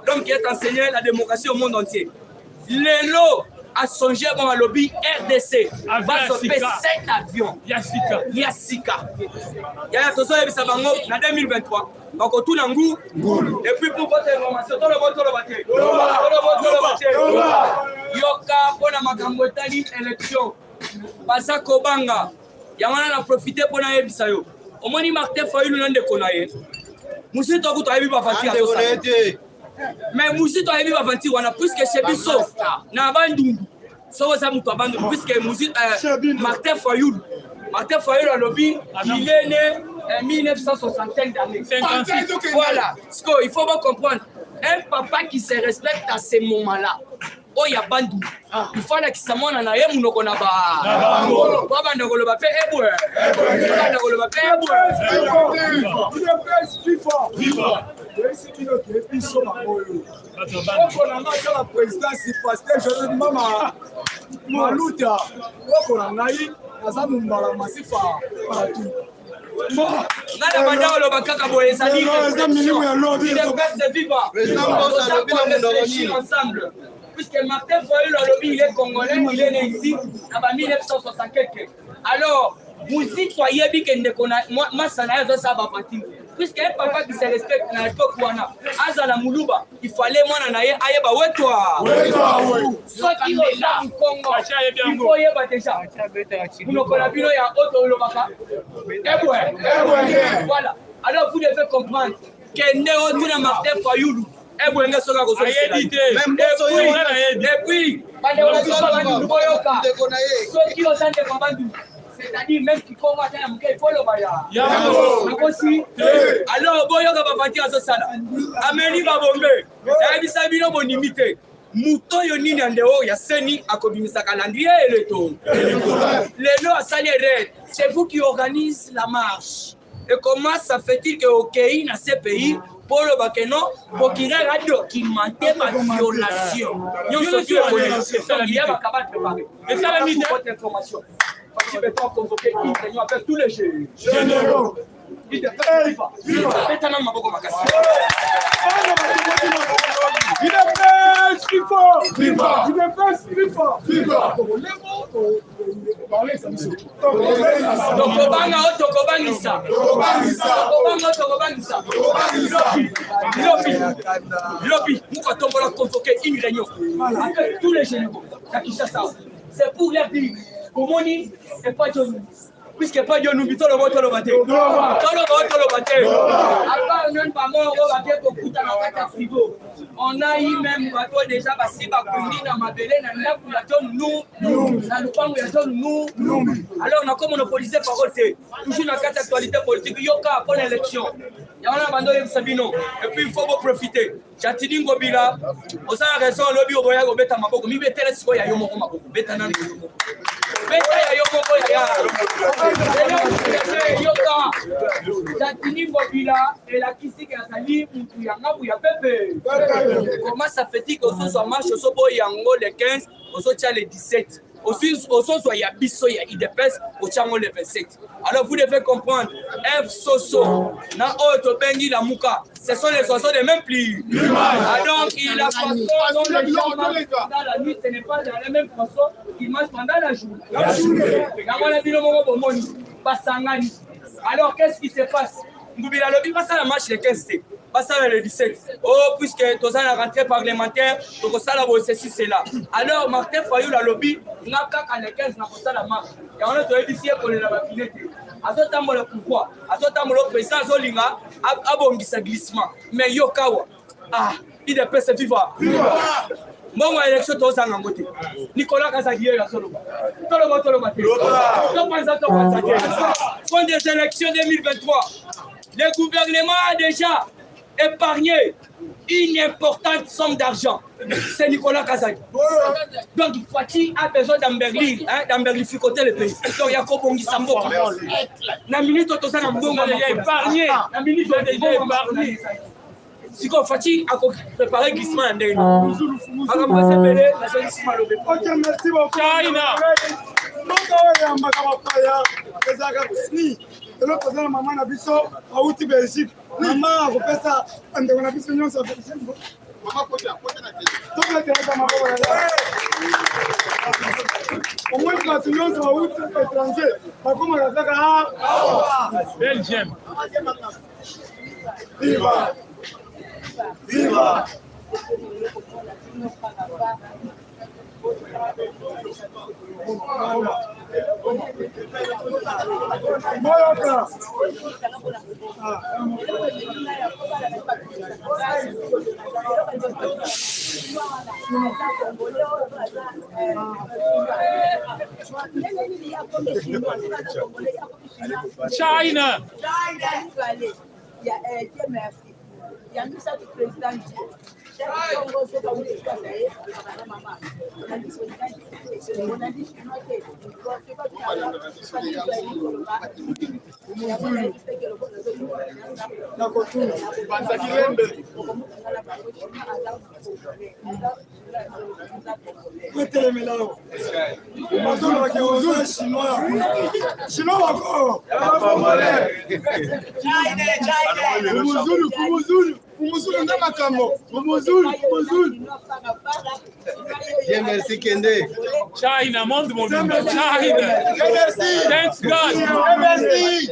Donc qui est enseigné la démocratie au monde entier. Lelo a songé bon à lobby RDC va sauver 7 avions. Yassika. Yaya tozo yebisa bango na 2023. Donc tout nangu et puis pour votre information tout le monde yoka pona makambo etali élection basa kobanga yamana na profiter pona yebisa yo omoni Martin Fayulu nande konaye musi to kuto yebi bafanti aso mais musi to yebi bafanti wana puisque chez biso na bandundu so ça muto bandu puisque musi Martin Fayulu a lobby il est né en 1960 d'années. Voilà, il faut bien comprendre. Un papa qui se respecte à ces moments-là. Oh, il y a bandou. Il faut que ça m'en aille, mon okona ba. Papa ndokolo ba pe ebwe. Papa ndokolo ba pe ebwe. Viva. C'est qui notre émission à Moyo. On a marqué la présidence pasteur Joseph Mama Maluta. On a naï azamu mbala masifa partout. Nada bandao lo bakaka boye sali. Il reste vivant. Ensemble. Puisque Martin Fayulu le lobby il est congolais, il est né ici en 1960 quelque. Alors, vous citoyens bi kende kona moi ça n'a ça va partir. Puisque un papa qui se respecte na l'époque wana azala muluba, il fallait moi na ye ayeba wetwa. Soit qui est là en Congo. Il faut yeba déjà. Vous connaissez bino ya auto lo baka. Voilà. Alors vous devez comprendre que Néo Tuna Martin Fayulu et puis, c'est-à-dire même qui commence à il faut le baya. Alors, Boyoka va partir à ce sala. Amélie va bomber. Et il s'habille en bonimité. Mouton yoni andeo ya seni akobimisa calendrier et le taux. Les lois à salaire, c'est vous qui organisez la marche. Et comment ça fait-il que au Kenya, dans ces pays, pour le Bakeno, pour qu'il y ait documenté ma violation. Il y a un cabane préparé. Et ça, la mise de votre information. Parce que peut-on convoquer une réunion avec tous les généraux. Il est fait viva. Maintenant, ma boco macassi. Il est fait viva. Il est fait viva. Lobby, nous quand on va convoquer une réunion avec tous les généraux. C'est pour leur dire comment il n'est pas Johnny. Puisque pas Dieu nous dit le vote le bateau. Tout le bateau. Après, on pas mort au bateau pour foutre dans la carte frigo. On a eu même bateau déjà passé par Kouni dans ma belée, dans la pour la zone nous. Dans le coin où la zone nous. Alors, on a comme monopolisé par côté. Toujours dans la carte actualité politique, il y a pour l'élection. Il y a un abandon de Sabino. Et puis, il faut profiter. Jatini Ngobila, on a raison, lobby au voyage au Beta Maboko. Mi betele siko ya yomo Maboko. Beta nan. Beta ya yomo ya. Jatini Ngobila et la Kisiki Azali Moutou Yanga Bouya Pepe. Comment ça fait-il qu'on soit marche au Sobo Yango le 15, au Sotia le 17? Au sens où il y a Bisso, il y a IDPS, au Tchango le 27. Alors vous devez comprendre, F Soso, na Oto Bengi la Mouka, ce sont les soissons des mêmes plis. Alors il a façon dont les gens mangent pendant la nuit, ce n'est pas de la même façon qu'ils mangent pendant la journée. Alors qu'est-ce qui se passe? Ngoubila Lobi passe à la marche le 15, passe à le 17. Oh, puisque tu as la rentrée parlementaire, tu as la ceci, c'est là. Alors, Martin Fayulu la lobby, n'a qu'à le 15, n'a pas la marche. Et on a trouvé ici pour les vacciner. À ce temps, le pouvoir, à ce temps, le président Zolinga a bon glissement. Mais Yokawa, il est pressé vivant. Bon, élection, tu as un côté. Nicolas Kazaguier, la solo. Tout le monde, Fond des élections 2023. Le gouvernement a déjà épargné une importante somme d'argent. C'est Nicolas Kazak. Donc, Fatih a besoin d'Amberly, d'Amberly fricoter le pays. Donc, il y a Kobongi Sambo. La minute, tout ça, on a épargné. La minute, on a épargné. Si Fatih a préparé glissement en dernier. Merci beaucoup. L'autre personne, maman n'a vu ça, à Outi Belgique. Maman a repéré ça, on a vu ça, maman, côté, maman, côté, au moins bato nyonso bauti étranger bakomaka kaka awa. Belgium. Viva! Viva! Moyoka! China. Bien, merci Kende. China, monde mon China. Thanks God. Merci.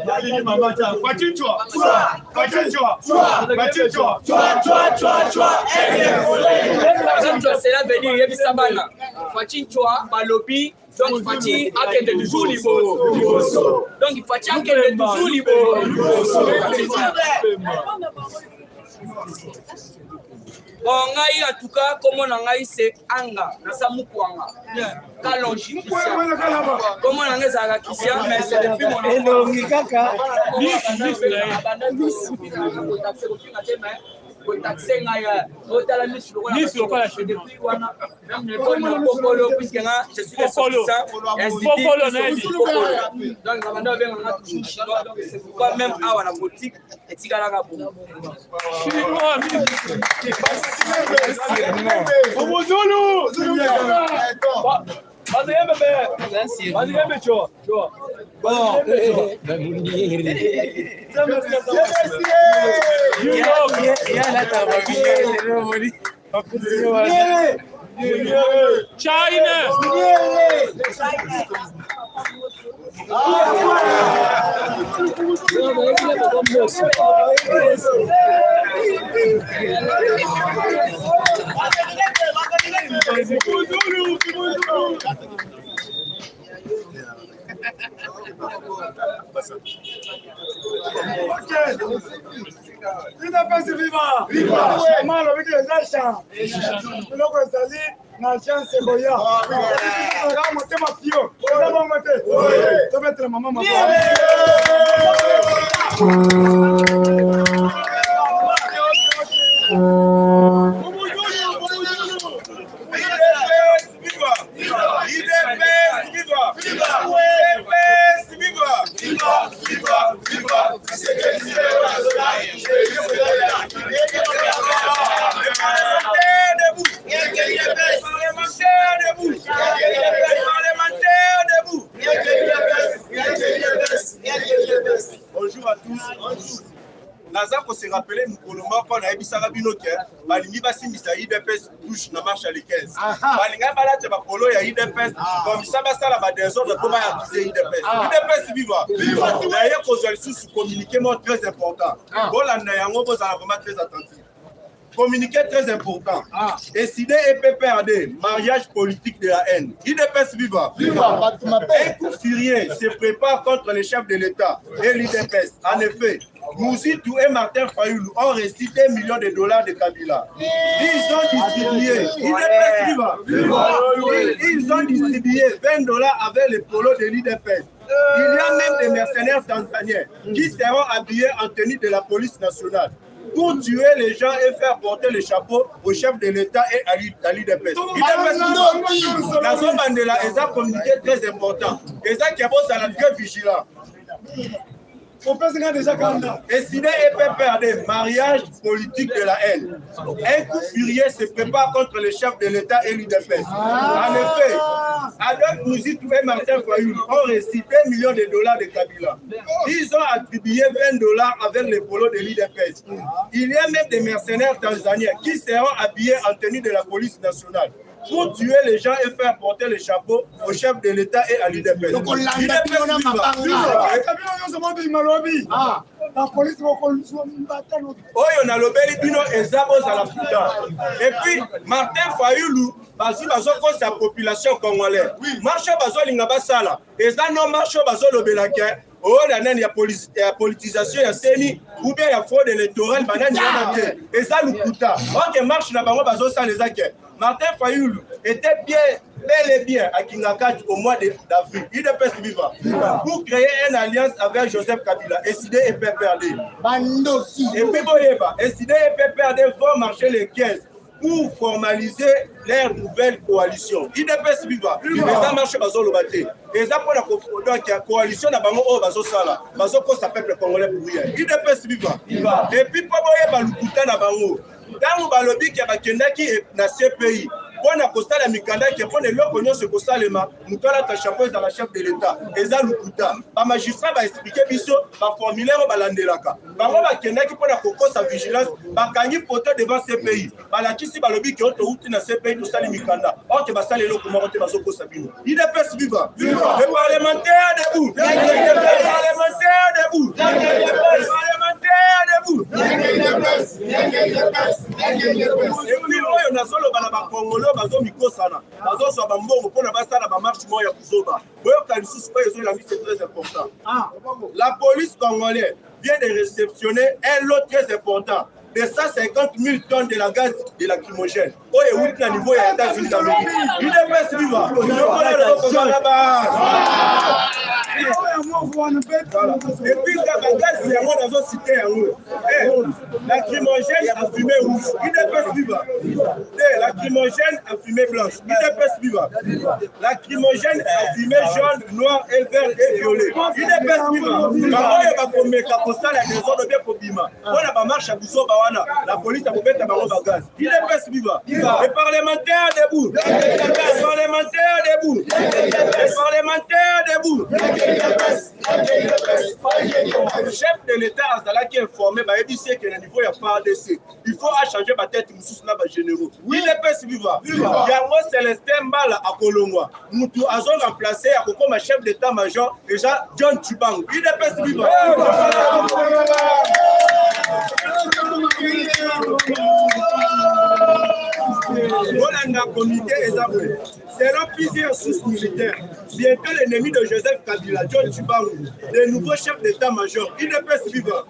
cela veut dire yebisa bana faci chwa balobi donc faci akende toujours liboso donc faci akende toujours liboso bon ngai en tout cas comment na ngai c'est anga na samukwanga kalonji comment na ngai za kisia mais c'est depuis mon elongi kaka China. Viva! Viva! Malo avec les achats. Biloko ezali na chance boya. Aga motema pio. Oza bongo te. To mettre maman mama. Bonjour à tous. Naza ko se rappeler Mukolomba quand na ebisaka bino ke balingi basimbisa IDPS touche na marche à les 15. Balinga balate ba polo ya IDPS comme ça basala ba désordre pour ba accuser IDPS. IDPS viva. D'ailleurs qu'on soit sous communiquement très important. Voilà na yango vous allez vraiment très attentif. Communiqué très important. Décidé EPPRD, mariage politique de la haine. IDPS viva. Un coup furieux se prépare contre les chefs de l'État et l'IDPS. En effet, Mouzitou et Martin Fayoulou ont reçu $1 million de Kabila. Ils ont distribué, IDPS viva. Ils ont distribué $20 avec les polos de l'IDPS. Il y a même des mercenaires tanzaniens qui seront habillés en tenue de la police nationale pour tuer les gens et faire porter le chapeau au chef de l'État et à l'IDPS. La zone Mandela est un communiqué très important. Et ça qui est bon, c'est la très vigilant. Décidé EPPRD, mariage politique de la haine. Un coup furieux se prépare contre le chef de l'État et l'IDPS. En effet, Adolphe Mouzitou et Martin Fayoulou ont reçu $1 million de Kabila. Ils ont attribué $20 avec les polos de l'IDPS. Il y a même des mercenaires tanzaniens qui seront habillés en tenue de la police nationale pour tuer les gens et faire porter le chapeau au chef de l'État et à l'UDPS. Oyo na lobeli bino ezabo za la puta. Et puis Martin Fayulu bazi bazoko sa population congolaise. Marche bazo linga basala. Eza no marche bazo lobelaka. Oh la nani ya politisation ya seni ou bien ya fraude électorale banani ya te. Eza lukuta. OK marche na bango bazo sa les akè. Martin Fayulu était bel et bien à Kingakat au mois d'avril. Il est peste vivant pour créer une alliance avec Joseph Kabila, SID et PPRD. Et puis Boyeba, SID et PPRD vont marcher les 15 pour formaliser leur nouvelle coalition. Il est peste vivant. Mais ça marche pas au bâté. Et ça pour la coalition na bango o bazo sala. Bazo ko sa peuple congolais pour hier. Il est peste vivant. Et puis pour Boyeba lukuta na bango. Dans balobi ki bakendaki na CPI pour na costa la mikanda qui pour le lokonyo se costa le ma mutala ta chapeau dans la chef de l'état eza lukuta ba magistrat ba expliquer biso ba formulaire ba landelaka bango bakendaki pour na koko sa vigilance ba kangi photo devant CPI ba la kisi balobi ki auto uti na CPI to sali mikanda ok ba sali loko mo te bazo ko sabino il est peste vivant le parlementaire debout le parlementaire debout le parlementaire debout et puis oyo nazolo bana ba Congolais bazo mikosana bazo so ba mbongo pona basala ba marche moya kuzoba boyo kalisusu ko ezo la mise c'est très important. La police congolaise vient de réceptionner un lot très important de 150 000 tonnes de la gaz de lacrymogène. Oh, et où à niveau ya États-Unis d'Amérique. Il est pas si vivant. Et puis la gaz il y a moi dans une cité en haut. Lacrymogène a fumé rouge. Il est pas si vivant. Lacrymogène a fumé blanche. Il est pas si vivant. Lacrymogène a fumé jaune, noir et vert et violet. Il est pas si vivant. Maman il va comme caposa la maison de bien pour bima. On a pas marche à Bousso la police a coupé ta baron bagage. Il est pas vivant. Les parlementaires debout. Les parlementaires debout. Les parlementaires debout. Le chef de l'État qui est informé, il sait que le niveau il n'y a pas d'essai. Il faut changer ma tête, généraux. Il est pas vivant. Il y a moi Célestin Mbala à Colombo. Nous avons remplacé à Coco, ma chef d'état-major, déjà John Tubang. Il est pas vivant. Voilà comité Ezabwe. Selon plusieurs sources militaires, bientôt l'ennemi de Joseph Kabila, John Tubang, le nouveau chef d'état-major, il ne peut suivre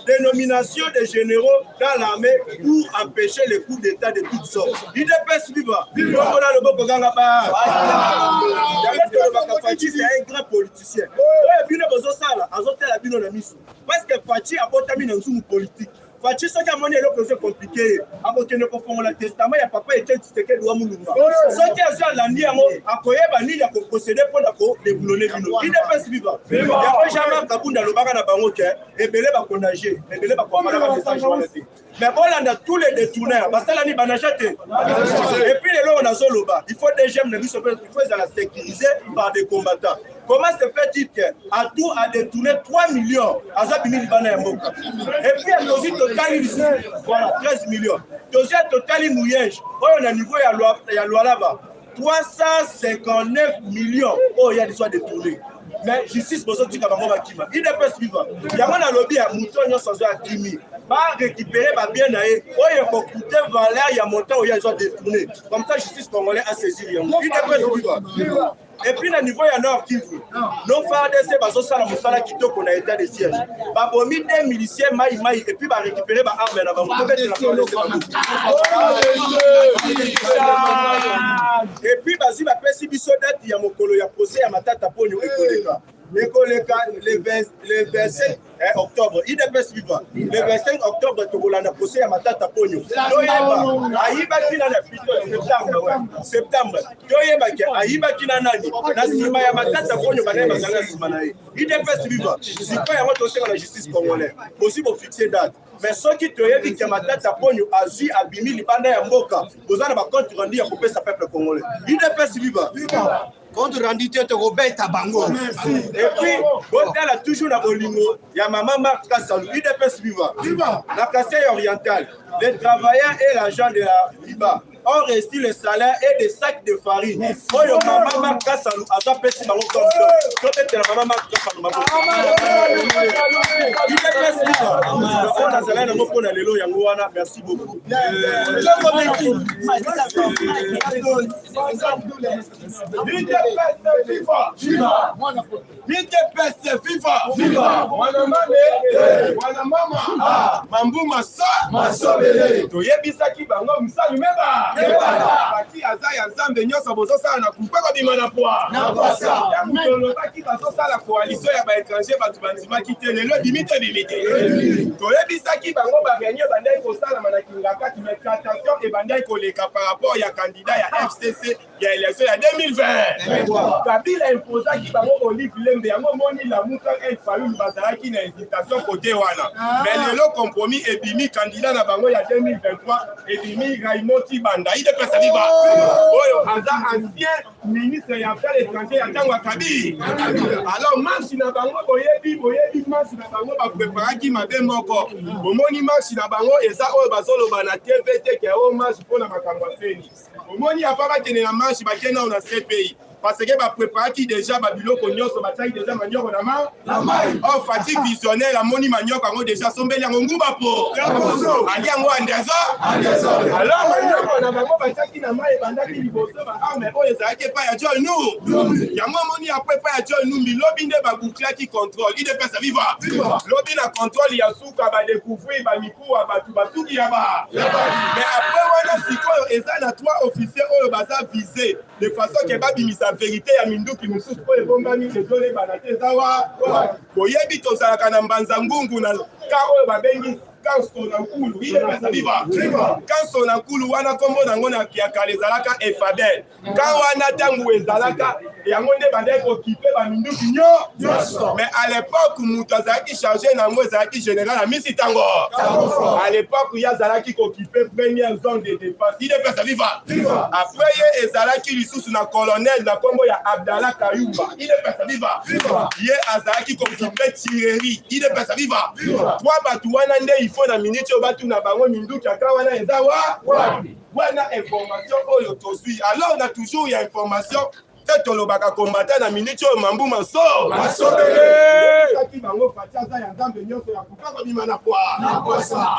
des nominations de généraux dans l'armée pour empêcher les coups d'état de toutes sortes. Il ne peut suivre. C'est un grand politicien. Parce que Fachi a porté une politique. Fachi soki amoni eloko eza compliqué akokende kofongola testament ya papa ete Tshisekedi wa Mulunga soki azwa landi yango akoyeba nini ya koprocéder mpona kodeboulone bino idps viva yango Jean-Marc Kabunda alobaka na bango ke ebele bakondage ebele bakomaka na message wana te mais bolanda tous les détourneurs basalani banaja te et puis lelo on azoloba il faut des gemmes na biso il faut ezala sécurisé par des combattants. Comment se fait-il qu'à tout a détourné 3 millions à Zabini Libana et Moka? Et puis, il y a aussi total ici, voilà, 13 millions. Il y a total mouillage. On a un niveau, il y a loi là-bas. 359 millions. Oh, il y a des soins détournés. Mais justice, pour ça, tu as un Kima. Il n'est pas suivant. Il y a un lobby à Mouton, sans un Kimi. Pas récupérer ma bien naïe. Oh, il y a coûté valeur, il y a montant, il y a des soins détournés. Comme ça, justice congolais a saisi. Il n'est pas suivant. Et puis, le niveau, il y a Nord Kivu. Nos FARDC, ils sont dans le Kitoko qu'on a été de siège. Ils ont mis des miliciens, et puis ils ont récupéré les armes. Et puis, il y a mon colo, il y a procès à Matata Pogno et Koleka. Le 25 octobre, il est pas suivant. Le 25 octobre, tu as procès à Matata Pogno. Septembre. Il est pas suivant. C'est pas un la justice congolaise. Aussi pour fixer date. Mais ceux qui te disent que Matata Pogno a vu Abimi Libanda et Mboka, vous avez un compte rendu à couper sa peuple congolais. Il est pas suivant. Contre rendu tête Robert Tabango. Et puis, on a toujours la Bolingo, il y a maman Marc Kassalou, il est pas suivant. La Kassai orientale, les travailleurs et l'agent de la Liba, ont reçu le salaire et des sacs de farine. Oyo maman Makasa aza pesi bango comme ça. Peut-être la maman Makasa bango. On a salaire nango pona lelo yango wana. Merci beaucoup. FIFA. Wana mama. Mambu masa. Toyebisaki bango musali meba. Baki aza ya nzambe nyoso bozosala na kupeko bima na poa. Na pasa. Tolobaki bazosala coalition ya ba étranger batu bandimaki te lelo bimite. Toyebisaki bango ba gagner bandai kosala manakinga kati mais attention et bandai koleka par rapport ya candidat ya FCC ya élection ya 2020. Kabila imposaki bango Olive Lembe yango moni la muka el Fayulu bazalaki na hésitation côté wana. Mais lelo compromis et bimi candidat na bango ya 2023 et bimi Raimoti Banda ide pesa viva. Oyo aza ancien ministre ya affaires étrangères ya tango Kabi. Alors marche na bango boyebi marche na bango ba préparaki mabe moko. Omoni marche na bango eza oyo bazoloba na TVT ke o marche pona makambo feni. Omoni afaba kene na marche ba kena na CPI. Parce que ba préparaki déjà ba biloko nyonso bataki déjà manioko na mai. Oh fatigue visionnelle la moni manioko ngo déjà sombeli yango nguba po. Ali yango andezo. Alors manioko na bango bataki na mai bandaki liboso ba arme oyo ezaki pa ya John nous. Yango moni après pa ya John nous bilobi nde ba bouclaki contrôle. Il dépêche viva. Lobi na contrôle ya suka ba découvrir ba miku ba batu basuki ya ba. Mais après wana sikoyo eza na 3 officiers oyo baza visé de façon que ba bimisa vérité ya minduki mususu oyo ebombami ezole banate ezawa boyebi tozalaka na mbanza ngungu na ka oyo babengi kanso na nkulu ile pesa viva kanso na nkulu wana kombo nango na kiakala ezalaka efabel ka wana ntango ezalaka yango nde bandai kokipe baminduki nyonso mais à l'époque mutu azalaki chargé nango ezalaki général ya misi ntango à l'époque ye azalaki kokipe première zone de défense ile pesa viva après ye ezalaki lisusu na colonel na kombo ya Abdallah Kayumba ile pesa viva ye azalaki kokipe tireri ile pesa viva trois batu wana nde ifo na minute oyo batuna bango minduki aka wana eza wana information oyo tozwi alors on a toujours ya information tolobaka combattant na minute oyo mambu masobele bango fatia za ya nzambe nyonso ya kupaka bima na kwa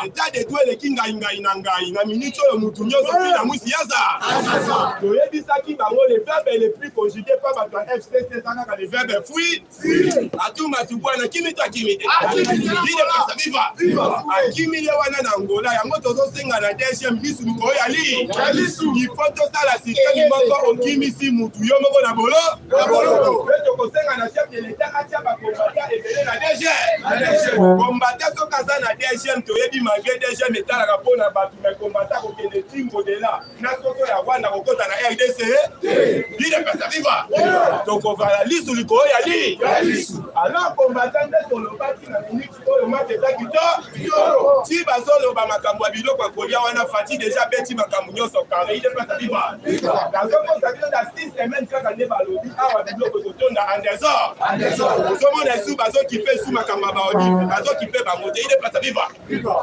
état de droit eleki ngai na minute oyo mutu nyonso pina mwisi yaza toyebisaki bango le verbe le plus conjugué par bato ya FCC ezalaka le verbe fui atuma tubwana kimita ide pesa viva akimile wana na ngola yango tozosenga na deuxième lisuluko oyo ali ifo tosala système moko okimisi mutu yo moko na bolo tokosenga na chef de l'état atia bakombata ebele na DG kombata soki aza na DGM toyebi malgré DGM etalaka mpona bato me kombata kokende timbo dela na soso ya rwanda kokota na RDC ide pesa viva tokovala lisuliko oyo ali alors kombata nde tolobaki na minute oyo mate ezaki to ti bazoloba makambo ya biloko ya kolia wana fati deja beti makambo nyonso kare ide pesa viva nazokozakio na 6 semaines kaka nde balobi awa biloko totonda andesor ozomona esu bazokipe su makambo ya baolive bazokipe bango te ide pesa viva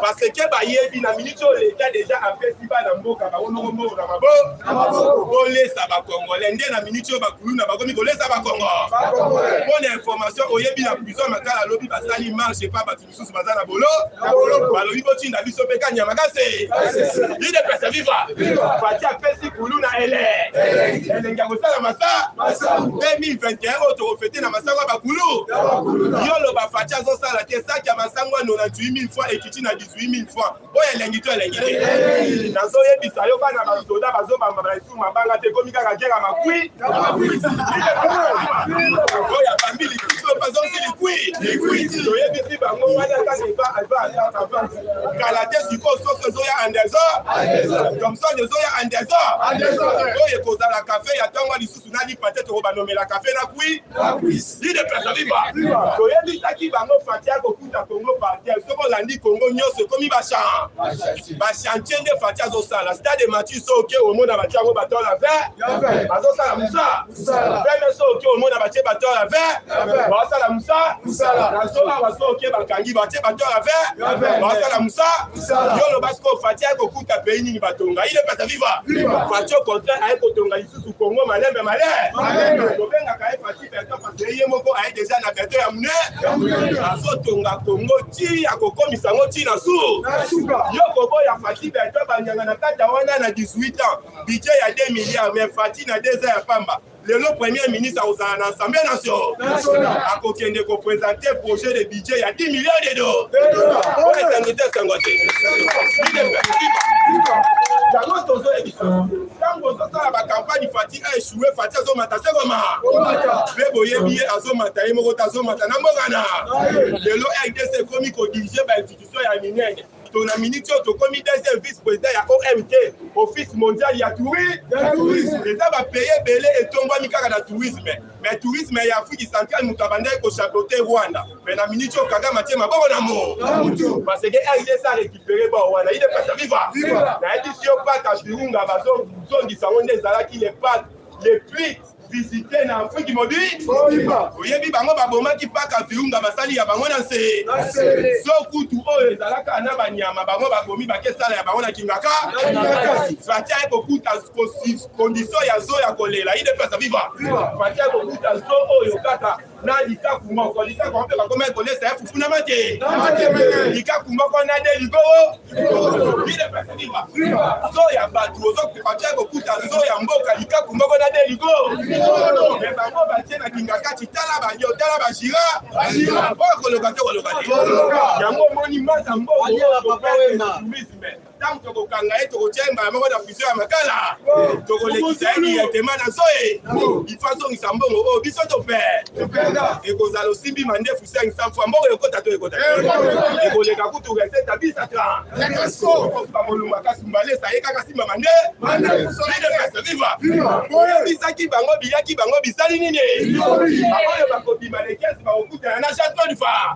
parce que bayebi na minute oyo leta deja apesi bana mboka bango noko mboko na maboko kolesa bakongole nde na minute oyo bakulu na bakomi kolesa bakongo mpona information oyebi na prison makala alobi basali marche pa bato misusu baza na bolo balobi botinda biso mpe kanyama kase ide pesa viva fati apesi kulu na elenge ya kosala masa 2021 oyo tokofete na masango ya bakulu yoloba fati azosala te saki ya masango ya 98 000 fois ekiti na 18 000 fois oyo elengi to elengi te nazoyebisa yo bana basoda bazobamba baisu mabanga te komi kaka gera makui oyo abambi likiti oyo bazonsi likui toyebisi bango wana kaka kala te sikoyo soso ezoya andesor thomson ezoya andesor oyo ekozala kafe ya ntango lisusu nalipa te tokobanomela kafe na kui ide pesa viva toyebisaki bango fatia kokuta kongo partel soki olandi kongo nyonso ekomi bachantier nde fatia azosala stade mati so oke omona batie yango batola ver bazosala musa veme so oke omona batie batola ver basala musala nazoba basoke bakangi batie bato ya ver basala musala yo loba siko Fati aye kokuta pays nini batonga ile pesa viva Fati au contraire aye kotonga lisusu Congo malembe tobengaka ye Fati Bertrand parce que ye moko aye déjà na beto ya mune azotonga Congo ti akokomisa ngo ti na su yo koboya Fati Bertrand banyanga na kati ya wana na 18 ans budget ya 2 milliards mais Fati na 2 ans ya pamba le premier ministre a osé en Assemblée nationale a kokende ko présenter projet de budget il y a 10 millions de dollars. Quand vous avez la campagne Fati a échoué, Fati a somata segoma. Le boye billet a somata et moko ta somata na mogana. Le lo RDC komi ko diriger ba institution ya minene. Ton aminité au comité de vice-président ya OMT, Office mondial ya tourisme. L'État va payer belé et tomba mikaka na tourisme. Mais tourisme ya Afrique centrale mutabanda ko chapeauter Rwanda. Mais na minute au Kagame tie maboko na mo. Parce que RDC a récupéré ba Rwanda, il est pas viva. Na édition pas ka Virunga bazo zongi salonde zalaki les pas les plus visiter na Afrique mobile. Oyebi bango babomaki paka Virunga basali ya bango na se. So kutu oyo ezalaka na banyama bango babomi bakesala ya bango na kingaka. Fatia ekokuta condition ya zo ya kolela ide pesa viva. Fatia ekokuta zo oyo kaka na likaku moko likaku mpe bakoma ekolesa ya fufu na mate. Likaku moko na de ligo. Ide pesa viva. So ya batu ozo Fatia ekokuta zo ya mboka likaku moko na de ligo. Mais bango batie na kingaka tala banyo tala bashira ba koloka te yango moni mata mbogo tourisme tant que kokanga et kokemba moko na prison ya makala tokolekisa eni ya tema na soe ifaso ngisambongo o biso to pe ekozalo simbi mandefu 500 fois mbogo ekota to ekota ekoleka kutu recette bisa tra ba moluma kasumbale sa yeka simba mande sole pesa viva bisaki bango biyaki bango bisali nini bango bakobi malekesi bakokuta na château du phare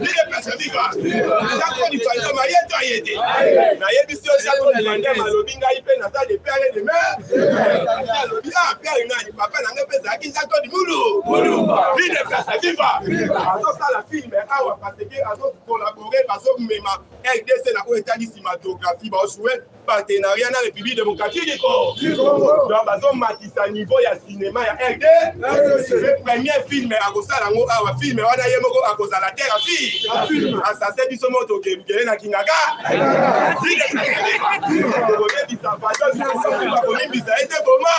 Lide pesa viva. Château du phare mayeto ayete. Na yebisi o château du phare malobi ngai pe na ta de père de mère. Alobi ah père ngani papa na ngai pesa ki château du mulu. Lide pesa viva. Azo sala film awa parce que azo collaborer bazo mema RDC na ko etali cinématographie ba jouer partenariat na République démocratique du Congo. Donc bazo matisa niveau ya cinéma ya RD. Le premier film akosala ngo awa film wana ye moko akozala terre fille. Assassin biso moto kemkele na kingaka. Oye bisa fajo biso ko bisa ete boma.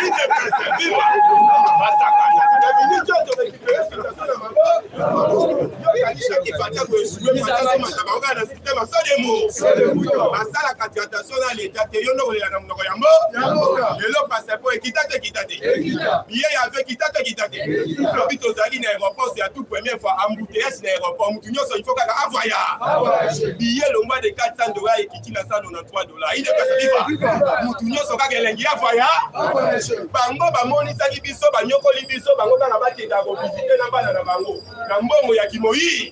Ite pesa viva. Basaka na minute to récupérer situation na mabo. Yo kalisha kifatia ko jouer matasa matabaga na système ça des mots. Basala candidatation na l'état te yo no na mnoko yambo. Lelo passeport ekitate. Biye avec kitate. Lobito zali na aéroport c'est à tout première fois embouteillage na aéroport mutu nyonso il faut kaka avoya. Biye lomba de 400 dollars ekiti na 193 dollars. Il est pas viva. Mutu nyonso kaka elengi avoya. Bango ba monisaki biso banyokoli biso bango kaka bakenda ko visiter na bana na bango. Na mbongo ya Kimoi.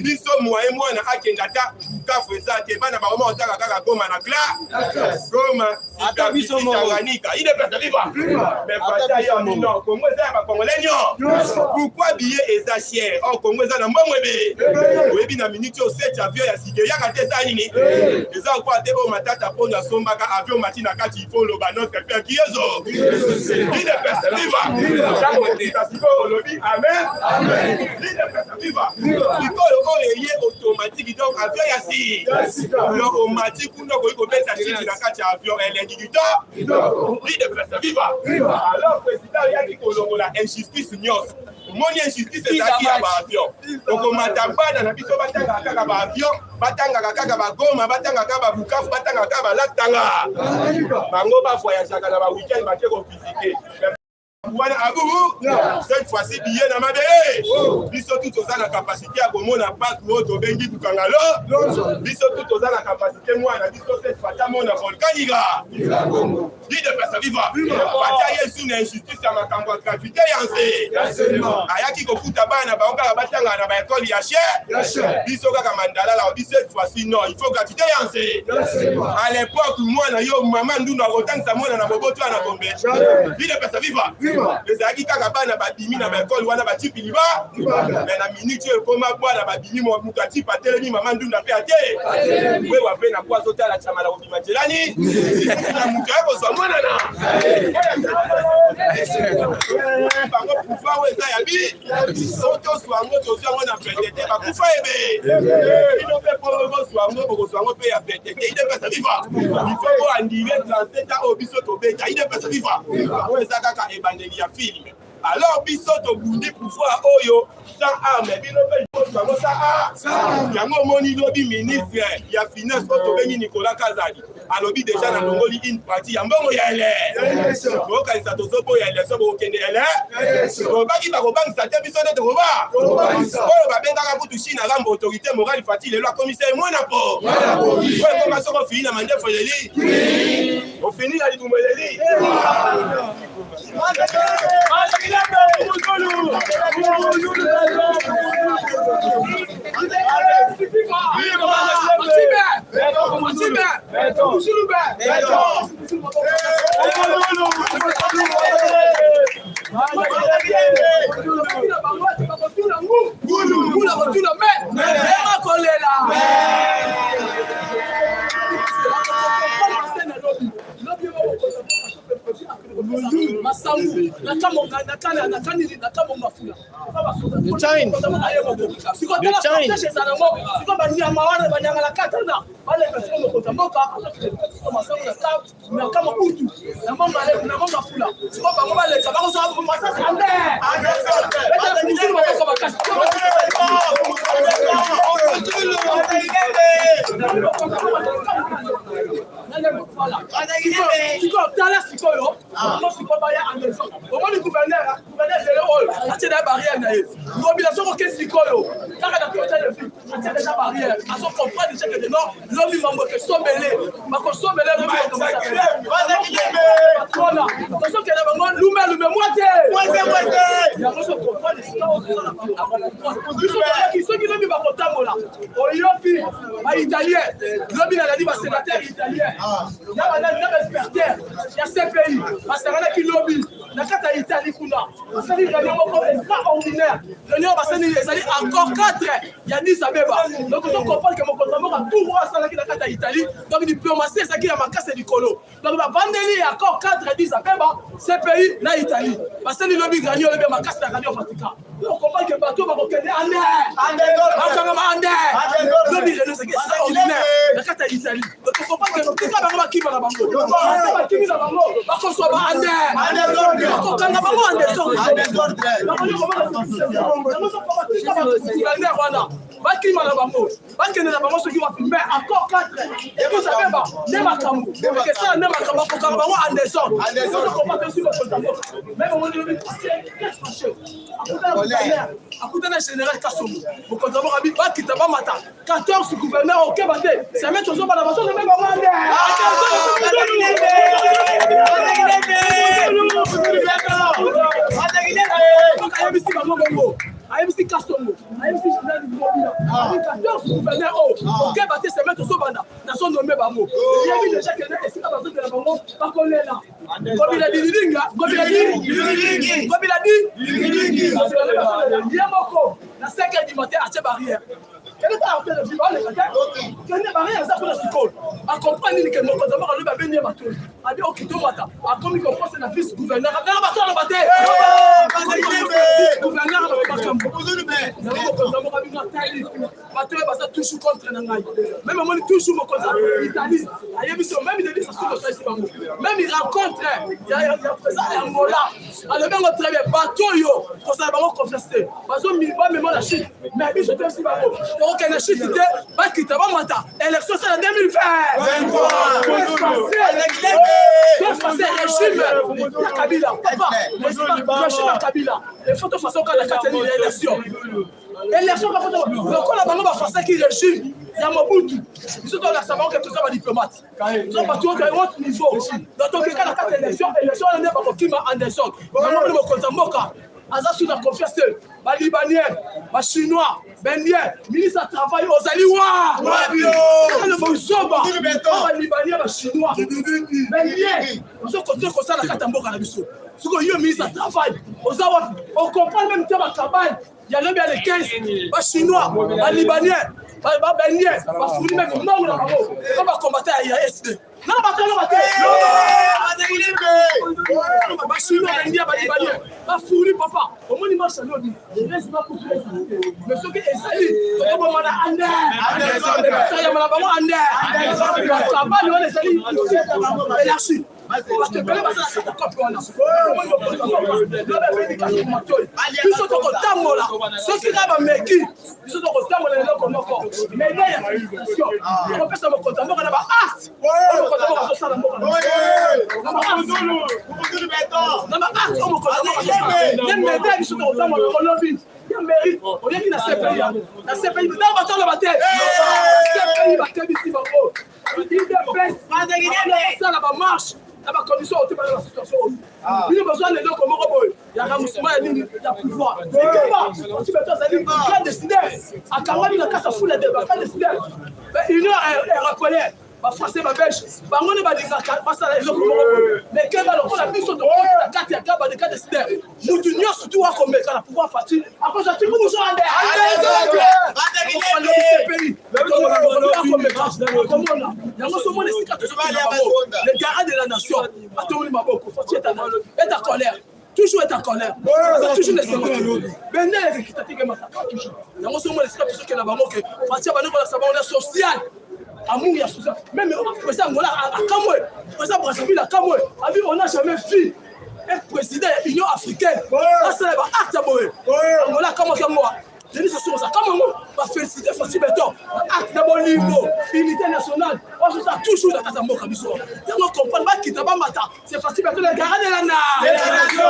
Biso mwana akenda ta kafu ezate bana ba mama otaka kaka Goma na Goma. Ata biso Tanganyika. Il est pas viva. Mais pas ya non Congo za ba Congolais nyo. Pourquoi billet eza cher? Oh Congo za na mbongo ebe. Oyebi na minute o 7 avion ya sige ya kate sa nini? Eza kwa te o matata pona sombaka avion matina kati ifo lo ba notre père Kiezo. Il est pas viva. Tango tikasiko olobi amen. Il est pas viva. Ikolo o eye automatique donc avion ya si. Le automatique ndo ko beta chiti na kati avion elengi gito. Il est pas viva. Alors président ya ki kolongola injustice nyos. Moni injustice ezaki ya ba avion. Donc matambana na biso batanga kaka ba avion, batanga kaka ba Goma, batanga kaka ba Bukavu, batanga kaka ba Latanga. Bango ba voyage kaka na ba week-end ba ko visiter. Wana abubu cette fois-ci billet na mabe biso tout oza na capacité ya komona parc moto bengi bukangalo biso tout oza na capacité mwana biso cette fois ta mona volcaniga Vide pesa viva. Batia Yesu na injustice ya makambo ya gratuité yanse. Ayaki kokuta bana baoka batanga na ba école ya cher. Biso kaka mandala la biso cette fois-ci non, il faut gratuité yanse. À l'époque moi na yo maman nduna rotangisa mwana na boboto na bombe. Vide pesa viva. Les ayaki kaka bana badimi na ba école wana ba tipi liba. Mais na minute yo koma bwana badimi mo mukati patelemi maman nduna pe ate. We wape na kwa zota la chama la obima jelani. Na mukako so mwana na. Bango kufa we za yabi. Soto swango to swango na petete ba kufa ebe. Ino pe polo swango boko swango pe ya petete. Ide pesa viva. Il faut ko andire 37 ans obiso to beta. Ide pesa viva. We za kaka ebandeli ya film. Alors biso to bundi pouvoir oyo sans arme bino pe swango sa yango moni lobi ministre ya finance to beni Nicolas Kazadi. Alobi déjà na longoli une partie ya mbongo ya ele. Ko kanisa to sopo ya ele so bo kende ele. Ko baki ba ko bangisa te biso de ko ba. Ko ba benga ka kutu China rambo autorité morale fatile loi commissaire mwana po. Ko ko ma so ko fini na mande fo leli. O fini la libumo leli. Encore 4, il y a 10 à Beba. Donc, on comprend que mon compte a tout droit à la Italie. Donc, il peut masser ça qui a ma casse du colo. Donc, il y a encore 4 à 10 à Beba, c'est pays, la Italie. Parce que le lobby gagne, le ma casse la radio Vatican. On comprend que le bateau va reconnaître le lobby, c'est extraordinaire. La carte d'Italie. Donc, on comprend que tout le monde va qui va la banque. Qui va la banque. Par contre, soit encore 4 et vous savez pas Nemakambu que ça Nemakambu pour Kambango Anderson même au moment de le général Kassomo pour qu'on avoir habité pas qui t'a pas matin 14 gouverneurs au Québec ça met toujours pas la façon de même AMC Kassomo, AMC Général du Mobile, 14 gouverneurs au Québec se mettent au Sobanda, dans son nommé Bango. Il y a vu déjà que les États de la Bango, pas qu'on est là. Comme il a dit, il y a Moko, la 5h du matin à ces barrières. Quelle est la de vivre les barrières ça pour la psychologue. À comprendre que mon d'abord à lui va venir bateau. A dit OK to mata. A comme il comprend c'est la vice gouverneur. Dans bateau la bataille. Gouverneur la bateau. Bateau est passé toujours contre Nangai. Même moi toujours mon contre Italie. Même il dit ça sur le ici même il rencontre il y a présent Angola. Alors même très bien bateau yo pour ça va confesser. Parce que il va même la Chine. Mais il se aussi bateau. Donc elle a chité va quitter va mata. Élection c'est en 2023. Régime la Kabila. Papa, régime Kabila. Les photos façon quand la Catalogne l'élection. Élection pas photo. Donc on a vraiment pas français qui régime. ya Mobutu biso to la sabon que tout ça va diplomate so ba to ka haut niveau donc to ka na carte élection on ne pas kokima Anderson na mo konza mboka aza sous la confiance ba libanais ba chinois benien ministre du travail ozali wa le bozoba ba libanais ba chinois benien so côté ko ça la carte mboka na biso siko yo ministre du travail ozawa on comprend même que ba campagne il y a le bien les 15 ba chinois ba libanais ba benien ba fourni même non na ba combattre à SD non ba chinois benien ba libanais ba fourni papa au moins dimanche là il reste pas pour mais ce que ezali to ba mana ande ça ya mana ba ande ba le wala ezali élargi parce que quand même ça copie on biso to kotambola soki na ba meki biso to kotambola lelo komoko mais il y a félicitations on peut ça mo kotambola na ba art on kotambola so sala moko na ba art on kotambola même mais biso to kotambola ko lobby il mérite on est qui na CPI na CPI dans ba tolo ba te CPI ba te bisi ba ko il de best ça la ba marche la condition au la situation. Il a besoin de l'eau comme Roboy. Il y a un mouvement, il y a pouvoir. Et comment tu peux te décider à Kamani, la casse à fou les débats, quand décider. L'Union est reconnaître. Va français, va belge. Va on va dire que mais quel va le mission de la carte et la de cas décider. Nous l'Union surtout à commettre la pouvoir facile. Après, ça, tu peux nous en les garants de la nation, est en colère. Toujours être en colère. Toujours les séries. Mais n'est-ce pas qui t'a toujours. Il y a un moment les qui n'a pas manqué. Fatia va nous voir la social. Amour ya social. Même le président Angola à Kamwe, le président Brazzaville à Kamwe. On n'a jamais vu un président de l'Union africaine. Là, c'est un acte à Boé. Angola, comment ça moi? Je dis ce ça. Comment on va féliciter Fassi Beton? Acte d'abord niveau, unité nationale. On se sent toujours dans la case à Moka Bissou. Il y a un comprendre pas qui t'a pas matin. C'est Fassi Beton, le garant de la nation.